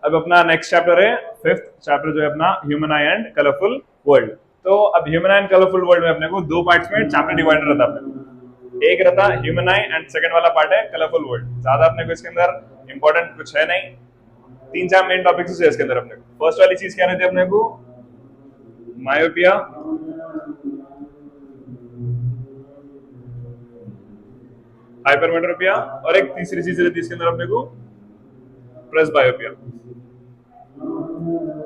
अब अपना next chapter है फिफ्थ चैप्टर जो है अपना human I and colourful world. तो अब human I and colourful world में अपने को दो पार्ट्स में चैप्टर डिवाइडेड रहता है अपने को। एक रहता ह्यूमन आई एंड सेकंड वाला पार्ट है कलरफुल वर्ल्ड। ज्यादा अपने को इसके अंदर इंपॉर्टेंट कुछ है नहीं, तीन चार मेन टॉपिक्स है इसके अंदर अपने को। फर्स्ट वाली चीज क्या रहती है अपने को, मायोपिया, हाइपरमेट्रोपिया, और एक तीसरी चीज रहती है इसके अंदर अपने को प्रेसबायोपिया।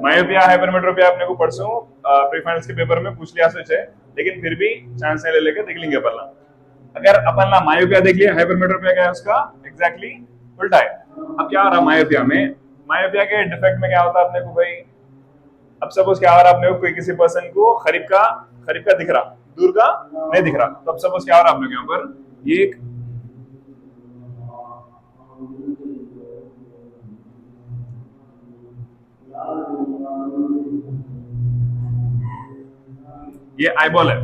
मायोपिया हाइपरमेट्रोपिया अपने को परसों प्री फाइनल्स के पेपर में पूछ लिया सच है, लेकिन फिर भी चांस ले लेके देख लेंगे अपन। अगर अपन ना मायोपिया देख लिया, हाइपरमेट्रोपिया क्या है उसका एग्जैक्टली उल्टा है। अब क्या हो रहा मायोपिया में, मायोपिया के डिफेक्ट में क्या होता है अपने को भाई, अब सपोज क्या हो रहा है अपने को, कोई किसी पर्सन को करीब का दिख रहा, दूर का नहीं दिख रहा। तो अब सपोज क्या हो रहा है अपने को यहाँ पर, ये एक ये आईबॉल है,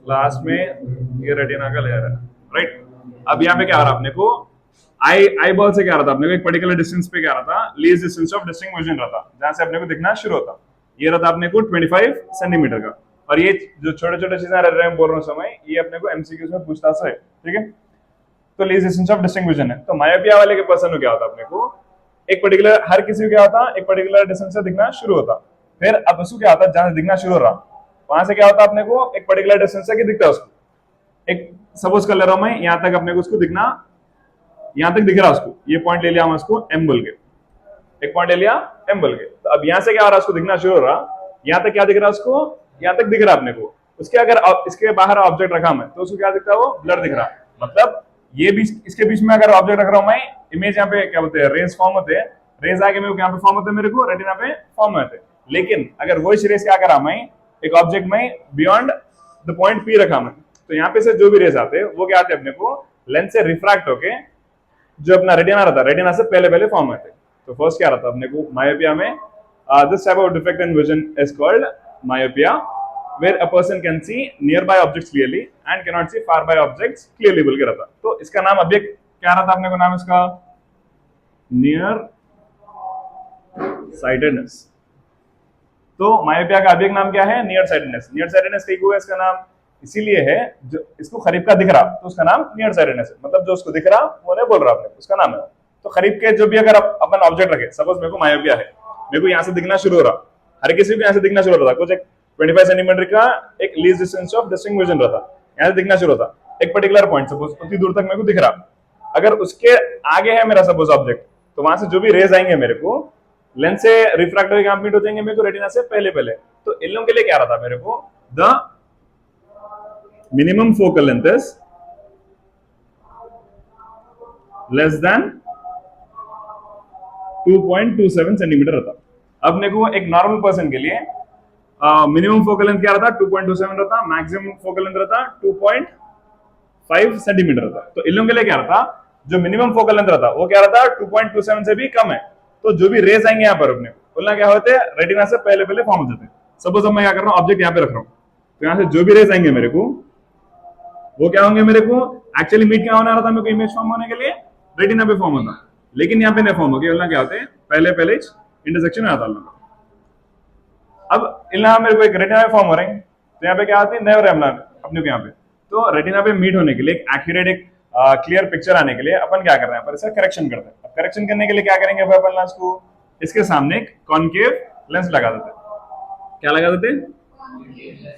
लास्ट में ये रेटिना का लेयर है, राइट। अब यहाँ पे क्या हो रहा है अपने को, आईबॉल से क्या रहा था अपने को, एक पर्टिकुलर डिस्टेंस पे क्या रहा था, least distance of distinct vision रहा था, जहां से अपने को दिखना शुरू होता। ये रहा था अपने को 25 सेंटीमीटर का। और ये जो छोटे छोटे चीजें रह रहे हैं बोल रहा हूँ समय, ये अपने को एमसीक्यूज में पूछताछ है, ठीक है। तो least distance of distinct vision है। तो मायोपिया वाले के पर्सन को क्या होता अपने को, एक पर्टिकुलर, हर किसी को क्या होता, एक पर्टिकुलर डिस्टेंस से दिखना शुरू होता। फिर अब उसको क्या होता, जहां से दिखना शुरू हो रहा वहां से क्या होता अपने को, एक पर्टिकुलर डिस्टेंस से दिखता है उसको। एक सपोज कर ले रहा हूं मैं, यहां तक अपने को उसको दिखना, यहां तक दिख रहा उसको, ये पॉइंट ले लिया हम उसको एम बोल के, एक पॉइंट ले लिया एम बोल के। तो अब यहां से क्या हो रहा है, उसको दिखना शुरू हो रहा, यहां तक क्या दिख रहा है उसको, यहां तक दिख रहा अपने को। उसके अगर इसके बाहर ऑब्जेक्ट रखा मैं, तो उसको क्या दिखता है, वो ब्लर दिख रहा। मतलब ये बीच, इसके बीच में अगर ऑब्जेक्ट रख रहा हूं मैं, इमेज यहाँ पे क्या बोलते हैं, रेज फॉर्म होते हैं, रेज आगे मेरे को यहाँ पे फॉर्म होते हैं, मेरे को रेटिना पे फॉर्म होते हैं। लेकिन अगर वही रेज क्या करा मैं, एक ऑब्जेक्ट में बियॉन्ड द पॉइंट पी रखा मैं, तो यहाँ पे से जो भी रेज आते हैं वो क्या आते हैं अपने को लेंस से रिफ्रैक्ट होके जो अपना रेटिना रहता है, रेटिना से पहले पहले फॉर्म होते हैं। तो फर्स्ट क्या रहता है अपने को मायोपिया में, this type of defect in vision is called myopia, where a person can see nearby objects clearly and cannot see far by objects clearly बोल के रहता। तो इसका नाम अभी क्या रहता अपने को, नाम इसका नियर साइटेडनेस। तो मायोपिया का अभी एक नाम क्या है, नियर साइटेडनेस। नियर साइटेडनेस ठीक हुआ इसका नाम, इसीलिए है जो इसको करीब का दिख रहा तो उसका नाम नियर साइटेडनेस है। मतलब जो उसको दिख रहा वो नहीं बोल रहा अपने, उसका नाम है। तो करीब के जो भी अगर अपन ऑब्जेक्ट रखे, सपोज मेरे को मायोपिया है, मेरे को यहाँ से दिखना शुरू हो रहा, हर किसी को यहाँ से दिखना शुरू हो रहा, कुछ एक 25 सेंटीमीटर का एक least distance of distinct vision रहता, यहाँ से दिखना शुरू होता एक पर्टिकुलर पॉइंट, सपोज उतनी दूर तक मेरे को दिख रहा। अगर उसके आगे है मेरा सपोज ऑब्जेक्ट, तो वहां से जो भी रेज आएंगे मेरे को लेंस से रिफ्रैक्ट होकर कंप्लीट हो जाएंगे मेरे को रेटिना से पहले पहले। तो इन लोगों के लिए क्या रहता मेरे को, the minimum focal length is less than 2.27 centimetre रहता। अब मेरे को एक नॉर्मल पर्सन के लिए मिनिमम फोकल लेंथ क्या रहता, 2.27 रहता, मैक्सिमम फोकल लेंथ रहता 2.5 सेंटीमीटर रहता। तो इन लोगों के लिए क्या रहता, जो मिनिमम फोकल लेंथ रहता वो क्या रहता 2.27 से भी कम है। तो जो भी रेज आएंगे यहाँ पर अपने बोलना क्या होते हैं, रेटिना से पहले पहले फॉर्म हो जाते हैं। सपोज मैं क्या कर रहा हूँ, ऑब्जेक्ट यहाँ पे रख रहा हूँ, तो यहाँ से जो भी रेज आएंगे मेरे को वो क्या होंगे, मेरे को एक्चुअली मीट क्या होना रहा था मेरे को, इमेज फॉर्म होने के लिए रेटिना पे फॉर्म होता, लेकिन यहाँ पे नहीं फॉर्म हो गया। बोलना क्या होते हैं, पहले पहले इंटरसेक्शन आता है। अब इल्ला मेरे को एक रेटिना में फॉर्म हो रहे हैं, तो यहाँ पे क्या आती है, नए रेमना अपने को यहाँ पे। तो रेटिना पे मीट होने के लिए एक एक्यूरेट, एक क्लियर पिक्चर आने के लिए अपन क्या कर रहे हैं, पर इसका करेक्शन करते हैं। अब करेक्शन करने के लिए क्या करेंगे अपन लेंस को, इसके सामने एक कॉनकेव लेंस लगा देते हैं। क्या लगा देते हैं,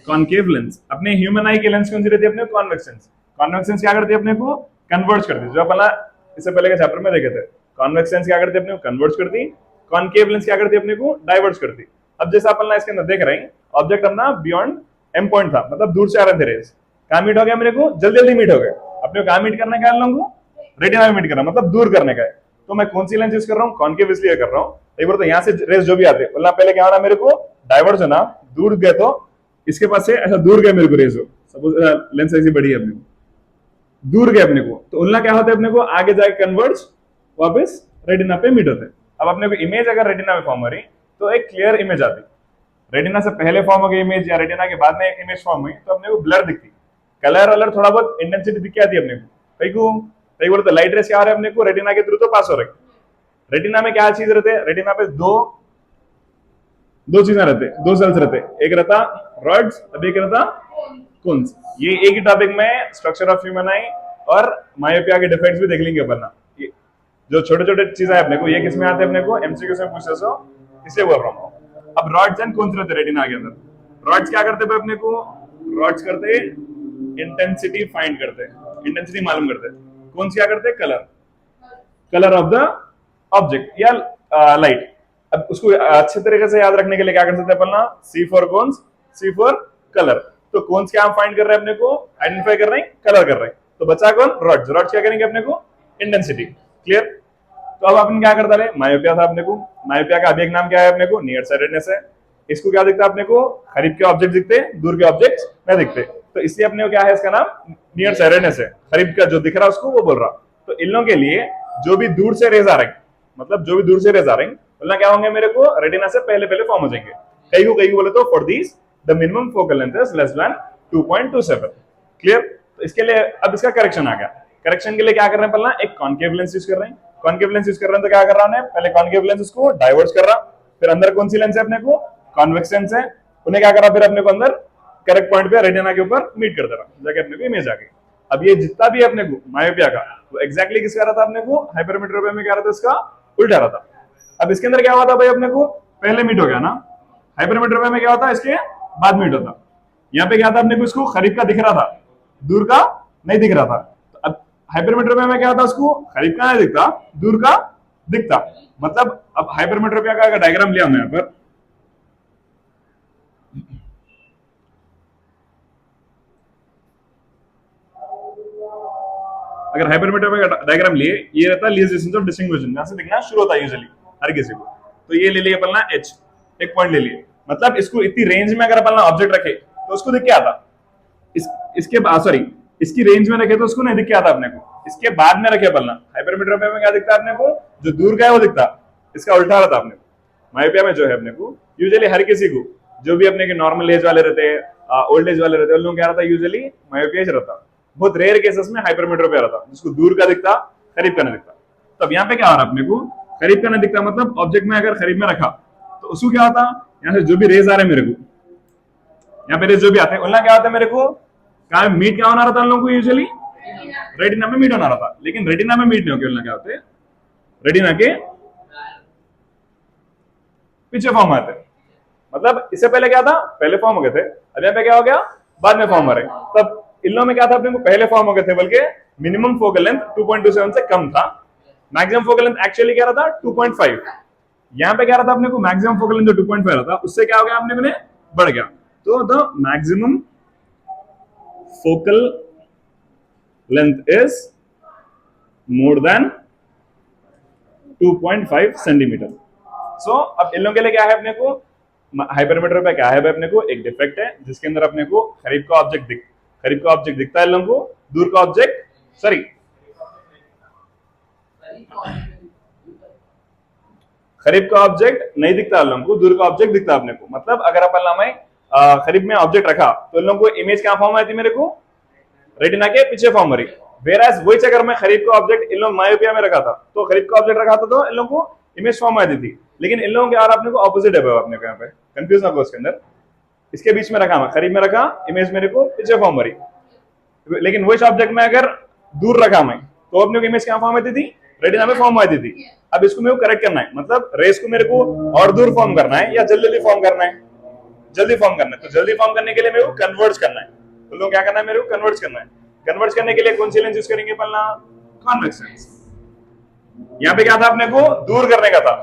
कॉनकेव लेंस। अपने ह्यूमन आई की लेंस कौन सी रहती है अपने, कॉन्वेक्स लेंस। कॉन्वेक्स लेंस क्या करती है अपने को, कन्वर्ट्स करती है, जो अपन इससे पहले के चैप्टर में देखे थे। कॉन्वेक्स लेंस क्या करती है अपने को, कन्वर्ट्स करती, कॉनकेव लेंस क्या करती है अपने को, डाइवर्ट्स करती। अब जैसा अपन इसके अंदर देख रहे हैं, ऑब्जेक्ट अपना बियॉन्ड एम पॉइंट था, मतलब दूर से आ रहे थे रेज, कहाँ मीट हो गया मेरे को, जल्दी जल्दी मीट हो गए। अपने को कहाँ मीट करना है, लोगों को रेटिना में मीट करना, मतलब दूर करने का है। तो मैं कौन सी लेंस यूज कर रहा हूँ, कॉनकेव इसलिए कर रहा हूँ, एक बार तो यहाँ से रेज जो भी आते हैं बोलना पहले क्या होना मेरे को, डाइवर्स होना, दूर गए तो इसके पास से ऐसा दूर गए मेरे को रेज हो, सपोज लेंस ऐसी बड़ी है अपने को, दूर गए अपने को, तो उल्ला क्या होता है अपने को आगे जाके कन्वर्ट्स वापस रेटिना पे मीट होते हैं। अब अपने को इमेज अगर रेटिना में फॉर्म हो रही तो एक क्लियर इमेज आती, रेटिना से पहले फॉर्म हो गई इमेज या रेटिना के बाद में इमेज फॉर्म हुई तो अपने को ब्लर दिखती, कलर वलर थोड़ा बहुत इंटेंसिटी दिख के आती है अपने को। कई बार तो लाइट रेस क्या आ रहा है अपने को रेटिना के थ्रू तो पास हो रही, रेटिना में क्या चीज रहते हैं, रेटिना पे दो दो चीजें रहते, दो सेल्स रहते, एक रहता रॉड्स, अब एक रहता कोन्स। ये एक ही टॉपिक में स्ट्रक्चर ऑफ ह्यूमन आई और मायोपिया के डिफेक्ट्स भी देख लेंगे अपन ना। ये जो छोटे छोटे चीजें है अपने को, ये किसमें आते हैं अपने को, एमसीक्यू से पूछते सो इससे हुआ प्रॉब्लम। अब रॉड्स एंड कोन्स रहते रेटिना के अंदर। रॉड्स क्या करते हैं अपने को, रॉड्स करते इंटेंसिटी फाइंड करते, इंटेंसिटी मालूम करते। कोन्स क्या करते, colour, colour of the object या लाइट। अब उसको अच्छे तरीके से याद रखने के लिए क्या कर सकते हैं अपन ना, C for cones, C for colour. तो कोन्स क्या हम फाइंड कर रहे हैं, अपने को आइडेंटिफाई कर रहे हैं, कलर कर रहे हैं। तो बचा कौन, रॉड्स। रॉड्स क्या करेंगे अपने को, इंटेंसिटी। क्लियर। तो अब अपन क्या करता रहे, मायोपिया था अपने को। मायोपिया का अभी एक नाम क्या है अपने को, नियर साइटेडनेस है। इसको क्या दिखता है अपने को, करीब के ऑब्जेक्ट दिखते, दूर के ऑब्जेक्ट नहीं दिखते। तो इसलिए अपने को क्या है, इसका नाम नियर साइटेडनेस है। करीब का जो दिख रहा है उसको वो बोल रहा। तो इन लोगों के लिए जो भी दूर से रेज आ रहे हैं, मतलब जो भी दूर से रेज आ रहे हैं, बोलना क्या होंगे मेरे को, रेटिना से पहले पहले फॉर्म हो जाएंगे। कई को बोले तो for this the minimum focal length is less than 2.27। Clear. तो इसके लिए अब इसका करेक्शन आ गया। करेक्शन के लिए क्या कर रहे हैं, पहला एक कॉन्केव लेंस यूज कर रहे हैं। कॉन्केव लेंस यूज कर रहे हैं तो क्या कर रहा है, पहले कॉन्केव लेंस उसको डाइवर्ट कर रहा, फिर अंदर कौन सी लेंस है अपने को, कॉन्वेक्स लेंस है, उन्हें क्या करा, फिर अपने को अंदर करेक्ट पॉइंट पे रेटिना के ऊपर मीट कर दे रहा, जाके अपने को इमेज आ गई। अब ये जितना भी अपने को मायोपिया का, वो एक्जैक्टली किसका रहा था अपने को, हाइपरमेट्रोपिया में क्या रहा था, इसका उल्टा रहा था। अब इसके अंदर क्या हुआ था भाई, अपने को पहले मीट हो गया ना। हाइपरमेट्रोपिया में क्या होता है, इसके बाद मीट होता। यहाँ पे क्या था अपने को, इसको करीब का दिख रहा था, दूर का नहीं दिख रहा था। तो अब हाइपरमेट्रोपिया में क्या था, उसको करीब का नहीं दिखता, दूर का दिखता। मतलब अब हाइपरमेट्रोपिया का अगर डायग्राम लिया हमने यहाँ पर, अगर हाइपरमेट्रोपिया का डायग्राम लिए, ये रहता लीस्ट डिस्टेंस ऑफ डिस्टिंग्विशन, जहां से दिखना शुरू होता है यूजुअली हर किसी को। तो ये ले लिए अपन ना एच, एक पॉइंट ले लिए। मतलब इसको इतनी रेंज में अगर अपन ऑब्जेक्ट रखे तो उसको दिख के आता, इसके बाद सॉरी, इसकी रेंज में रखे तो उसको नहीं दिख के आता अपने को। इसके बाद में रखे अपन हाइपरमेट्रोपिया में क्या दिखता है अपने को, जो दूर का है वो दिखता, इसका उल्टा रहता अपने को। मायोपिया में जो है अपने को यूजुअली हर किसी को, जो भी अपने के नॉर्मल एज वाले रहते हैं, ओल्ड एज वाले रहते हैं, उन लोगों क्या रहता है यूजुअली मायोपिया रहता। बहुत रेयर केसेस में हाइपरमेट्रोपिया रहता, जिसको दूर का दिखता, करीब का नहीं दिखता। तब यहाँ पे क्या हो रहा है अपने को, करीब का नहीं दिखता, मतलब ऑब्जेक्ट में अगर करीब में रखा तो उसको क्या होता, यहाँ से जो भी रेज आ रहे हैं मेरे को, यहाँ पे रेज जो भी आते हैं, उनका क्या होता है मेरे को, कहा मीट क्या होना रहता है उन लोगों को, यूजुअली रेटिना में मीट होना रहता। लेकिन रेटिना में मीट नहीं होकर क्या होते, रेटिना के पीछे फॉर्म आते। मतलब इससे पहले क्या था, पहले फॉर्म हो गए थे, अब यहाँ पे क्या हो गया, बाद में फॉर्म हो रहे। तब इन लोगों में क्या था अपने को, पहले फॉर्म हो गए थे, बल्कि मिनिमम फोकल लेंथ 2.27 से कम था। मैक्सिमम फोकल लेंथ एक्चुअली क्या रहा था 2.5। यहाँ पे क्या रहा था अपने को, मैक्सिमम फोकल लेंथ जो 2.5 रहा था, उससे क्या हो गया अपने को, बढ़ गया। तो the maximum focal length is more than 2.5 centimetre. So अब इन लोगों के लिए क्या है अपने को, हाइपरमेट्रोपिया क्या है अपने को, एक डिफेक्ट है जिसके अंदर अपने को करीब का ऑब्जेक्ट दिखता है इन लोगों को, दूर का ऑब्जेक्ट सॉरी करीब का ऑब्जेक्ट नहीं दिखता इन लोगों को, दूर का ऑब्जेक्ट दिखता अपने को। मतलब अगर अपन में करीब में ऑब्जेक्ट रखा तो इन लोगों को इमेज क्या फॉर्म आई थी मेरे को, रेटिना के पीछे फॉर्म हो रही। वेराज वही अगर मैं करीब का ऑब्जेक्ट इन लोग मायोपिया में रखा था, तो करीब का ऑब्जेक्ट रखा था तो इन लोगों को इमेज फॉर्म आती थी। लेकिन इन लोगों के यार अपने को ऑपोजिट है, अपने को यहाँ पे कंफ्यूज ना हो उसके अंदर। इसके बीच में रखा, मैं करीब में रखा, इमेज मेरे को पीछे फॉर्म हो रही। लेकिन वही ऑब्जेक्ट में अगर दूर रखा मैं, तो अपने को इमेज क्या फॉर्म आती थी, रेटिना में फॉर्म आती थी। अब इसको मेरे को करेक्ट करना है, मतलब रेस को मेरे को और दूर फॉर्म करना है या जल्दी फॉर्म करना है, जल्दी फॉर्म करना है। तो जल्दी फॉर्म करने के लिए मेरे को कन्वर्ट करना है। तो लोग क्या करना है, मेरे को कन्वर्ट करना है। कन्वर्ट करने के लिए कौन सी लेंस यूज करेंगे, पहला कॉन्वेक्स लेंस। यहाँ पे क्या था अपने को, दूर करने का था,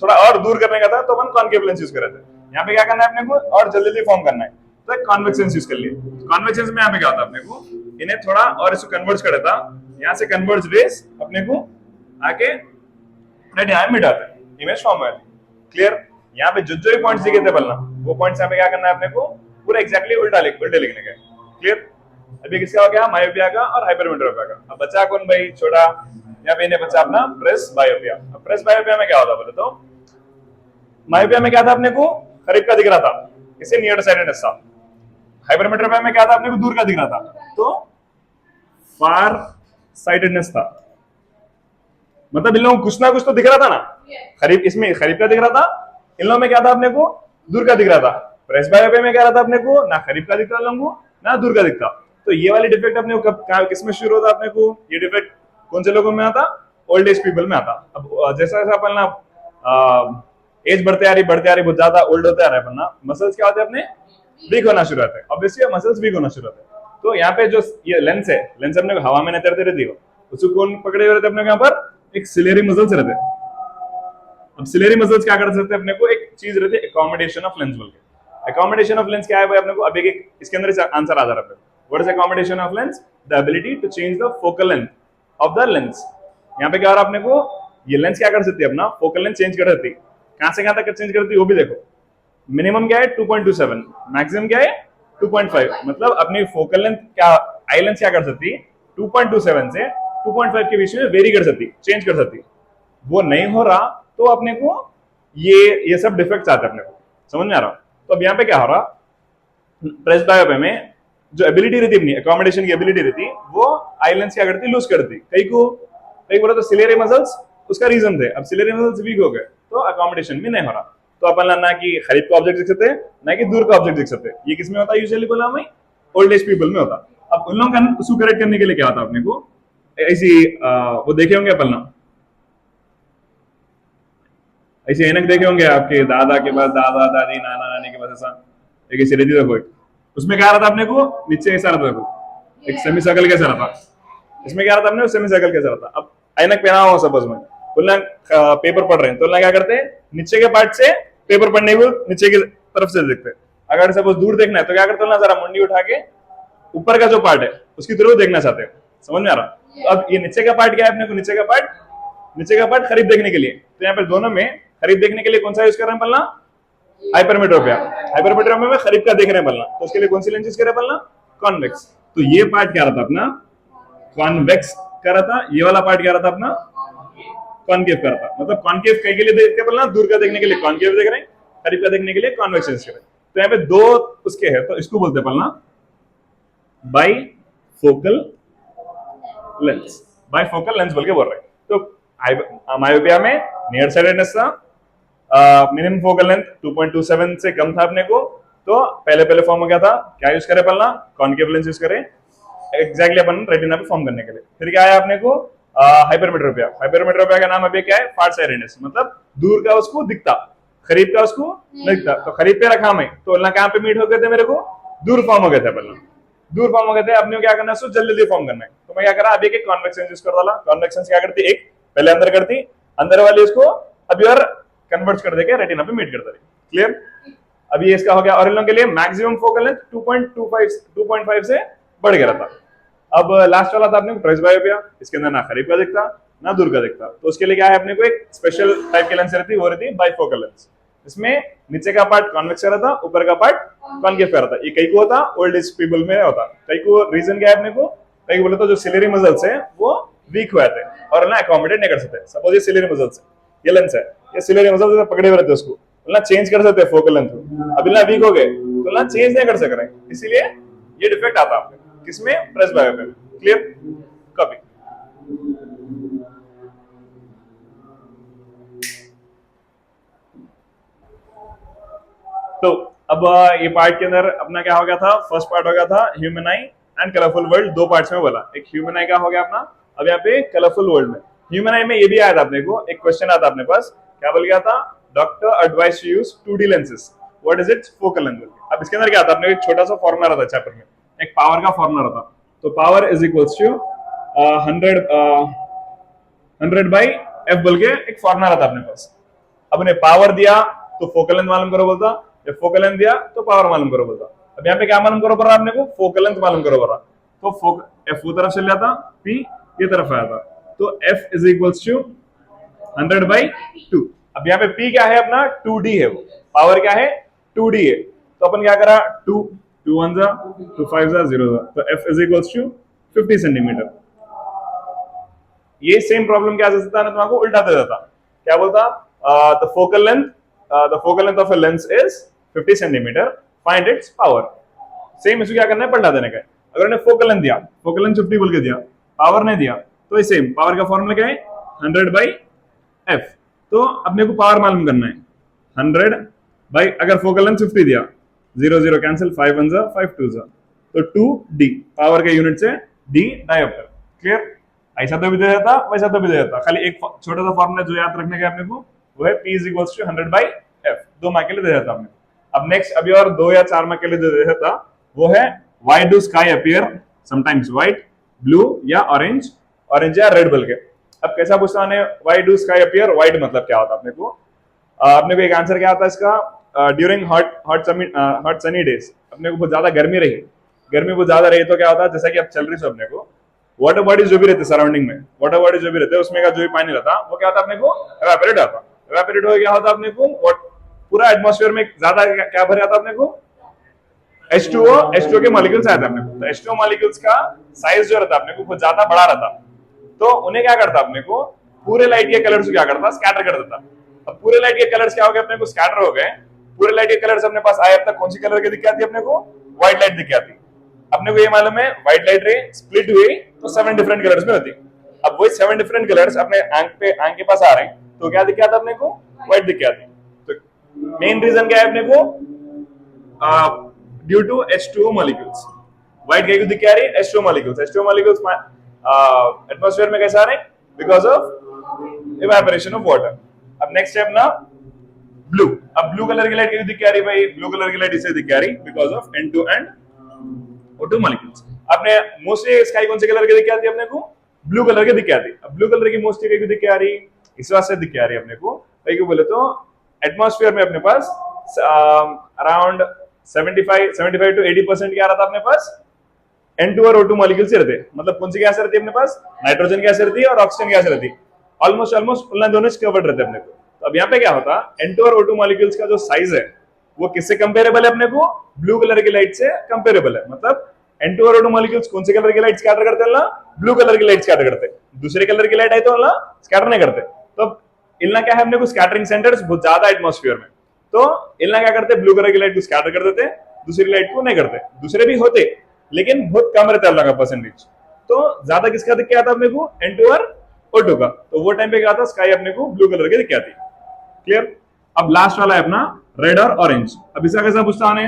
थोड़ा और दूर करने का था, तो अपन कॉन्केव लेंस यूज कर रहे थे। यहाँ पे क्या करना है अपने को, और जल्दी फॉर्म करना है, तो कॉन्वेक्स लेंस यूज कर लिए। कॉन्वेक्स लेंस में यहाँ पे क्या होता है अपने को, इन्हें थोड़ा और इसको कन्वर्ट कर देता, यहाँ से कन्वर्ज रेस अपने को आके रेटिना में मिट आता है, इमेज फॉर्म में। क्लियर। यहाँ पे जो जो पॉइंट्स दिखे थे पहला, वो पॉइंट्स यहाँ पे क्या करना है अपने को, पूरा एक्जैक्टली उल्टे लिखने का। क्लियर। अभी किसका हो गया, मायोपिया का और हाइपरमेट्रोपिया का। अब बचा कौन भाई, छोड़ा यहाँ पे इन्हें बचा अपना प्रेस बायोपिया। अब प्रेस बायोपिया में क्या होता बोले तो, मायोपिया में क्या था अपने को, करीब का दिख रहा था, इसे नियर साइटेडनेस था। हाइपरमेट्रोपिया में क्या था अपने को, दूर का दिख रहा था, तो फार साइटेडनेस था। मतलब इन लोगों को कुछ ना कुछ तो दिख रहा था ना, करीब इसमें करीब का दिख रहा था, इन लोगों में क्या था अपने को, दूर का दिख रहा था। प्रेसबायोपिया में क्या रहा था अपने को, ना करीब का दिखता लोगों को ना दूर का दिखता। तो ये वाली डिफेक्ट अपने को कब किस में शुरू होता अपने को, ये डिफेक्ट कौन से लोगों में आता, ओल्ड एज पीपल में आता। अब जैसा जैसा अपन ना एज बढ़ते आ रही बहुत ज्यादा ओल्ड होते आ रहा है अपन ना, मसल्स क्या होते हैं अपने वीक होना शुरू होते हैं, ऑब्वियसली मसल्स वीक होना शुरू होते हैं। तो यहाँ पे जो ये लेंस है, लेंस अपने को हवा में नहीं तैरते रहती हो, उसको कौन पकड़े हुए रहते अपने को यहाँ पर, एक सिलेरी मसल्स रहते हैं। अब सिलेरी मसल्स क्या कर सकते हैं अपने को, एक चीज रहती है अकोमोडेशन ऑफ लेंस बोल के। अकोमोडेशन ऑफ लेंस क्या है भाई अपने को, अब एक इसके अंदर आंसर आ जा रहा है। What is accommodation of lens, the ability to change the focal length of the lens. यहाँ पे क्या हो रहा है अपने को, ये लेंस क्या कर सकती है अपना फोकल लेंथ चेंज कर सकती है, कहां से कहां तक चेंज करती है वो भी देखो। मिनिमम क्या है 2.27, मैक्सिमम क्या है 2.5, मतलब अपनी फोकल लेंथ क्या, आई लेंस क्या कर सकती है 2.27 से 2.5 के बीच में वेरी कर सकती, चेंज कर सकती। वो नहीं हो रहा तो अपने को ये सब डिफेक्ट्स आते हैं अपने को, समझ में आ रहा। तो अब यहाँ पे क्या हो रहा, प्रेसबायोपिया में जो एबिलिटी रहती अपनी अकोमोडेशन की एबिलिटी रहती, वो आई लेंस क्या करती, लूज करती। कई बोला तो सिलेरी मसल्स उसका रीजन थे, अब सिलेरी मसल्स वीक हो गए तो अकोमोडेशन भी नहीं हो रहा। तो अपन ना कि करीब का ऑब्जेक्ट देख सकते हैं ना कि दूर का ऑब्जेक्ट देख सकते हैं। ये किसमें होता है यूजुअली, बोला मैं ओल्ड एज पीपल में होता। अब उन लोगों का उसको करेक्ट करने के लिए क्या होता अपने को, ऐसी वो देखे होंगे अपन ना, ऐसे ऐनक देखे होंगे आपके दादा के पास, दादा दादी नाना नानी के पास, ऐसा एक ऐसी रहती था कोई, उसमें क्या रहा था अपने को, नीचे ऐसा रहता था एक सेमी सर्कल कैसा रहता, इसमें क्या रहता अपने सेमी सर्कल कैसा रहता। अब ऐनक पहना हुआ सपोज में बोलना पेपर पढ़ रहे हैं, तो क्या करते हैं नीचे के पार्ट से पेपर पढ़ने को नीचे की तरफ से देखते हैं। अगर सपोज दूर देखना है तो क्या करते हो ना, जरा मुंडी उठा के ऊपर का जो पार्ट है उसकी तरफ देखना चाहते हैं, समझ में आ रहा। तो अब ये नीचे का पार्ट क्या है अपने को, नीचे का पार्ट करीब देखने के लिए, तो यहाँ पे दोनों में करीब देखने के लिए कौन सा यूज कर रहे हैं पलना, हाइपरमेट्रोपिया। हाइपरमेट्रोपिया में करीब का देख रहे हैं पलना, तो उसके लिए कौन सी लेंस यूज कर रहे हैं पलना, कॉन्वेक्स। तो ये पार्ट क्या रहा था अपना, कॉन्वेक्स कर रहा था, ये वाला पार्ट क्या रहा था अपना, कॉनकेव कर रहा था। मतलब कॉनकेव कहीं के लिए देखते हैं पलना, दूर का देखने के लिए कॉनकेव देख रहे हैं, करीब का देखने के लिए कॉन्वेक्स यूज कर रहे हैं। तो यहाँ पे दो उसके है, तो इसको बोलते हैं पलना by focal lens, by focal lens बोल के बोल रहे हैं। तो मायोपिया में नियर साइडेडनेस था, मिनिमम फोकल लेंथ 2.27 से कम था अपने को, तो पहले फॉर्म हो गया था, क्या यूज करे पलना, कॉनकेव लेंस यूज करे एग्जैक्टली अपन रेटिना पे फॉर्म करने के लिए। फिर क्या आया अपने को, हाइपरमेट्रोपिया। हाइपरमेट्रोपिया का नाम अभी क्या है, फार साइडेडनेस, मतलब दूर का उसको दिखता, करीब का उसको नहीं दिखता। तो करीब पे रखा मैं, तो कहां पे मीट हो गए थे मेरे को, दूर फॉर्म हो गए थे पहले, दूर फॉर्म हो गए थे। अपने क्या करना है, जल्दी जल्दी फॉर्म करना है। तो मैं क्या करा, अभी एक कॉन्वेक्स लेंस यूज कर डाला। कॉन्वेक्स क्या करती, एक पहले अंदर करती, अंदर वाली उसको अभी और कन्वर्ट कर देके रेटिना पे मीट करता रही। क्लियर, अभी इसका हो गया। और इन लोगों के लिए मैक्सिमम फोकल लेंथ 2.5 से बढ़ गया था। अब लास्ट वाला था अपने को प्रेसबायोपिया, इसके अंदर ना करीब का दिखता ना दूर का दिखता। तो उसके लिए क्या है अपने को, एक स्पेशल टाइप की लेंस रहती है, वो रहती है बाइफोकल लेंस। इसमें नीचे का पार्ट कॉन्वेक्स रहता, ऊपर का पार्ट कॉनकेव रहता। ये कई को होता ओल्ड एज पीपल में होता, कई को रीजन क्या है अपने को, कई बोले तो जो सिलेरी मसल्स है वो वीक हुए थे और ना अकोमोडेट नहीं कर सकते। सपोज ये सिलेरी मसल्स है, ये लेंस है, ये सिलेरी मसल्स पकड़े हुए रहते, उसको ना चेंज कर सकते हैं फोकल लेंथ। अभी ना वीक हो गए तो ना चेंज नहीं कर सक रहे, इसीलिए ये डिफेक्ट आता है किसमें, प्रेसबायोपिया में। Clear, copy. तो अब ये पार्ट के अंदर अपना क्या हो गया था, फर्स्ट पार्ट हो गया था human I and colourful world, दो पार्ट्स में बोला। एक ह्यूमन आई का हो गया अपना, अब यहाँ पे कलरफुल वर्ल्ड में ह्यूमन आई में ये भी आया था अपने को, एक क्वेश्चन आता अपने पास, क्या बोल गया था, doctor advice to use 2D lenses, what is its focal length. अब इसके अंदर क्या आता अपने को, एक छोटा सा फॉर्मूला रहता चैप्टर में, एक पावर का फॉर्मूला रहता। तो power is equals to 100 by F बोल के एक फॉर्मूला रहता अपने पास। अब उन्हें पावर दिया तो फोकल लेंथ मालूम करो बोलता, जब फोकल लेंथ दिया तो पावर मालूम करो बोलता। अब यहाँ पे क्या मालूम करो पड़ रहा आपने को, फोकल लेंथ मालूम करो पड़ रहा। तो एफ वो तरफ चल जाता, पी ये तरफ आया था, तो एफ इज इक्वल्स टू 100/2। अब यहाँ पे पी क्या है अपना, 2D है, वो पावर क्या है 2D है। तो अपन क्या करा, 2 1 जा 2 5 जा 0 जा, तो F is equals to 50 centimetre. ये सेम प्रॉब्लम क्या सकता है ना, तुम्हारा उल्टा दे देता, क्या बोलता, the focal length of a lens is 50 centimetre, find its power. Same इसको क्या करना है, पलटा देने का है। अगर उन्हें फोकल लेंथ दिया, फोकल लेंथ 50 बोल के दिया, पावर नहीं दिया, तो ये सेम पावर का फॉर्मूला क्या है 100/f। तो अपने को पावर मालूम करना है 100 अगर फोकल लेंथ 50 दिया, 0 0 कैंसिल, 5 1 5 2 तो 2d पावर के यूनिट से d डायोप्टर। क्लियर? ऐसा तो भी दे देता, वैसा तो भी दे देता, खाली एक छोटा सा फॉर्मूला जो याद रखने का अपने को वो है p = 100/f। 2 मार्क के लिए दे देता हमने। अब नेक्स्ट अभी और 2 या 4 मार्क के लिए दे देता, वो है why do sky appear sometimes white, blue या ऑरेंज या रेड बल के। अब कैसा पूछता है why do sky appear white मतलब क्या होता है अपने को? अपने को एक आंसर क्या आता है इसका, ड्यूरिंग हॉट सनी डेज अपने को बहुत ज्यादा गर्मी रही, गर्मी बहुत ज्यादा रही तो क्या होता है, जैसा कि अब चल रही है अपने को वाटर बॉडीज जो भी रहते सराउंडिंग में, वाटर बॉडीज जो भी रहते उसमें का जो भी पानी रहता वो क्या होता अपने को एवापोरेट होता। एवापोरेट हो क्या होता अपने को, पूरा एटमॉस्फेयर में ज्यादा क्या भर जाता अपने को, H2O के मॉलिक्यूल्स आते अपने को। तो H2O मॉलिक्यूल्स का साइज जो रहता अपने को बहुत ज्यादा बड़ा रहता, तो उन्हें क्या करता अपने को, पूरे लाइट के कलर्स क्या करता, स्कैटर कर देता। अब पूरे लाइट के कलर्स क्या हो गए अपने को, स्कैटर हो गए। पूरे लाइट के कलर्स अपने पास आए, अब तक कौन सी कलर की दिख आती है अपने को, व्हाइट लाइट दिख आती। अपने को ये मालूम है व्हाइट लाइट रे स्प्लिट हुई तो 7 डिफरेंट कलर्स में होती। अब वही 7 डिफरेंट कलर्स अपने आंख के पास आ रहे हैं, तो क्या दिख आता अपने को, व्हाइट दिख आती। तो मेन रीजन क्या है अपने को, due to H2O molecules. White क्या दिख रही है, H2O molecules. H2O molecules atmosphere में कैसे आ रहे हैं, because of evaporation of water. अब नेक्स्ट है अपना ब्लू। अब ब्लू कलर की लाइट क्यों दिख रही है भाई, ब्लू कलर की लाइट इससे दिख रही because of N2 and O2 molecules. अपने मोस्टली स्काई कौन से कलर की दिख आती है अपने को, ब्लू कलर की दिख आती है। अब ब्लू कलर की मोस्टली क्यों दिख रही, इस वास्ते दिख रही है अपने को भाई, क्यों बोले तो एटमॉस्फेयर में अपने पास अराउंड 75 to 80% क्या रहता अपने पास, N2 और O2 मॉलिक्यूल्स रहते। मतलब कौन सी गैस रहती है अपने पास, नाइट्रोजन गैस रहती है और ऑक्सीजन गैस रहती है। ऑलमोस्ट उन दोनों कवर्ड रहते अपने को। तो अब यहाँ पे क्या होता, N2 और O2 मॉलिक्यूल्स का जो साइज है वो किससे कंपेरेबल है अपने को, ब्लू कलर की लाइट से कंपेरेबल है। मतलब N2 और O2 मॉलिक्यूल्स कौन से कलर की लाइट स्कैटर करते हैं ना, ब्लू कलर की लाइट स्कैटर करते। दूसरे कलर की लाइट आई तो ना स्कैटर नहीं करते। तो इतना क्या है अपने को, स्कैटरिंग सेंटर्स बहुत ज्यादा एटमॉस्फेयर में, तो इतना क्या करते, ब्लू कलर की लाइट को स्कैटर कर देते, दूसरी लाइट को नहीं करते। दूसरे भी होते लेकिन बहुत कम रहता है का परसेंटेज। तो ज्यादा किसका दिख के आता अपने को, N2 और O2 का। तो वो टाइम पे क्या आता, स्काई अपने को ब्लू कलर की दिख आती। क्लियर? अब लास्ट वाला है अपना रेड और ऑरेंज। अब इसका कैसा पूछता है,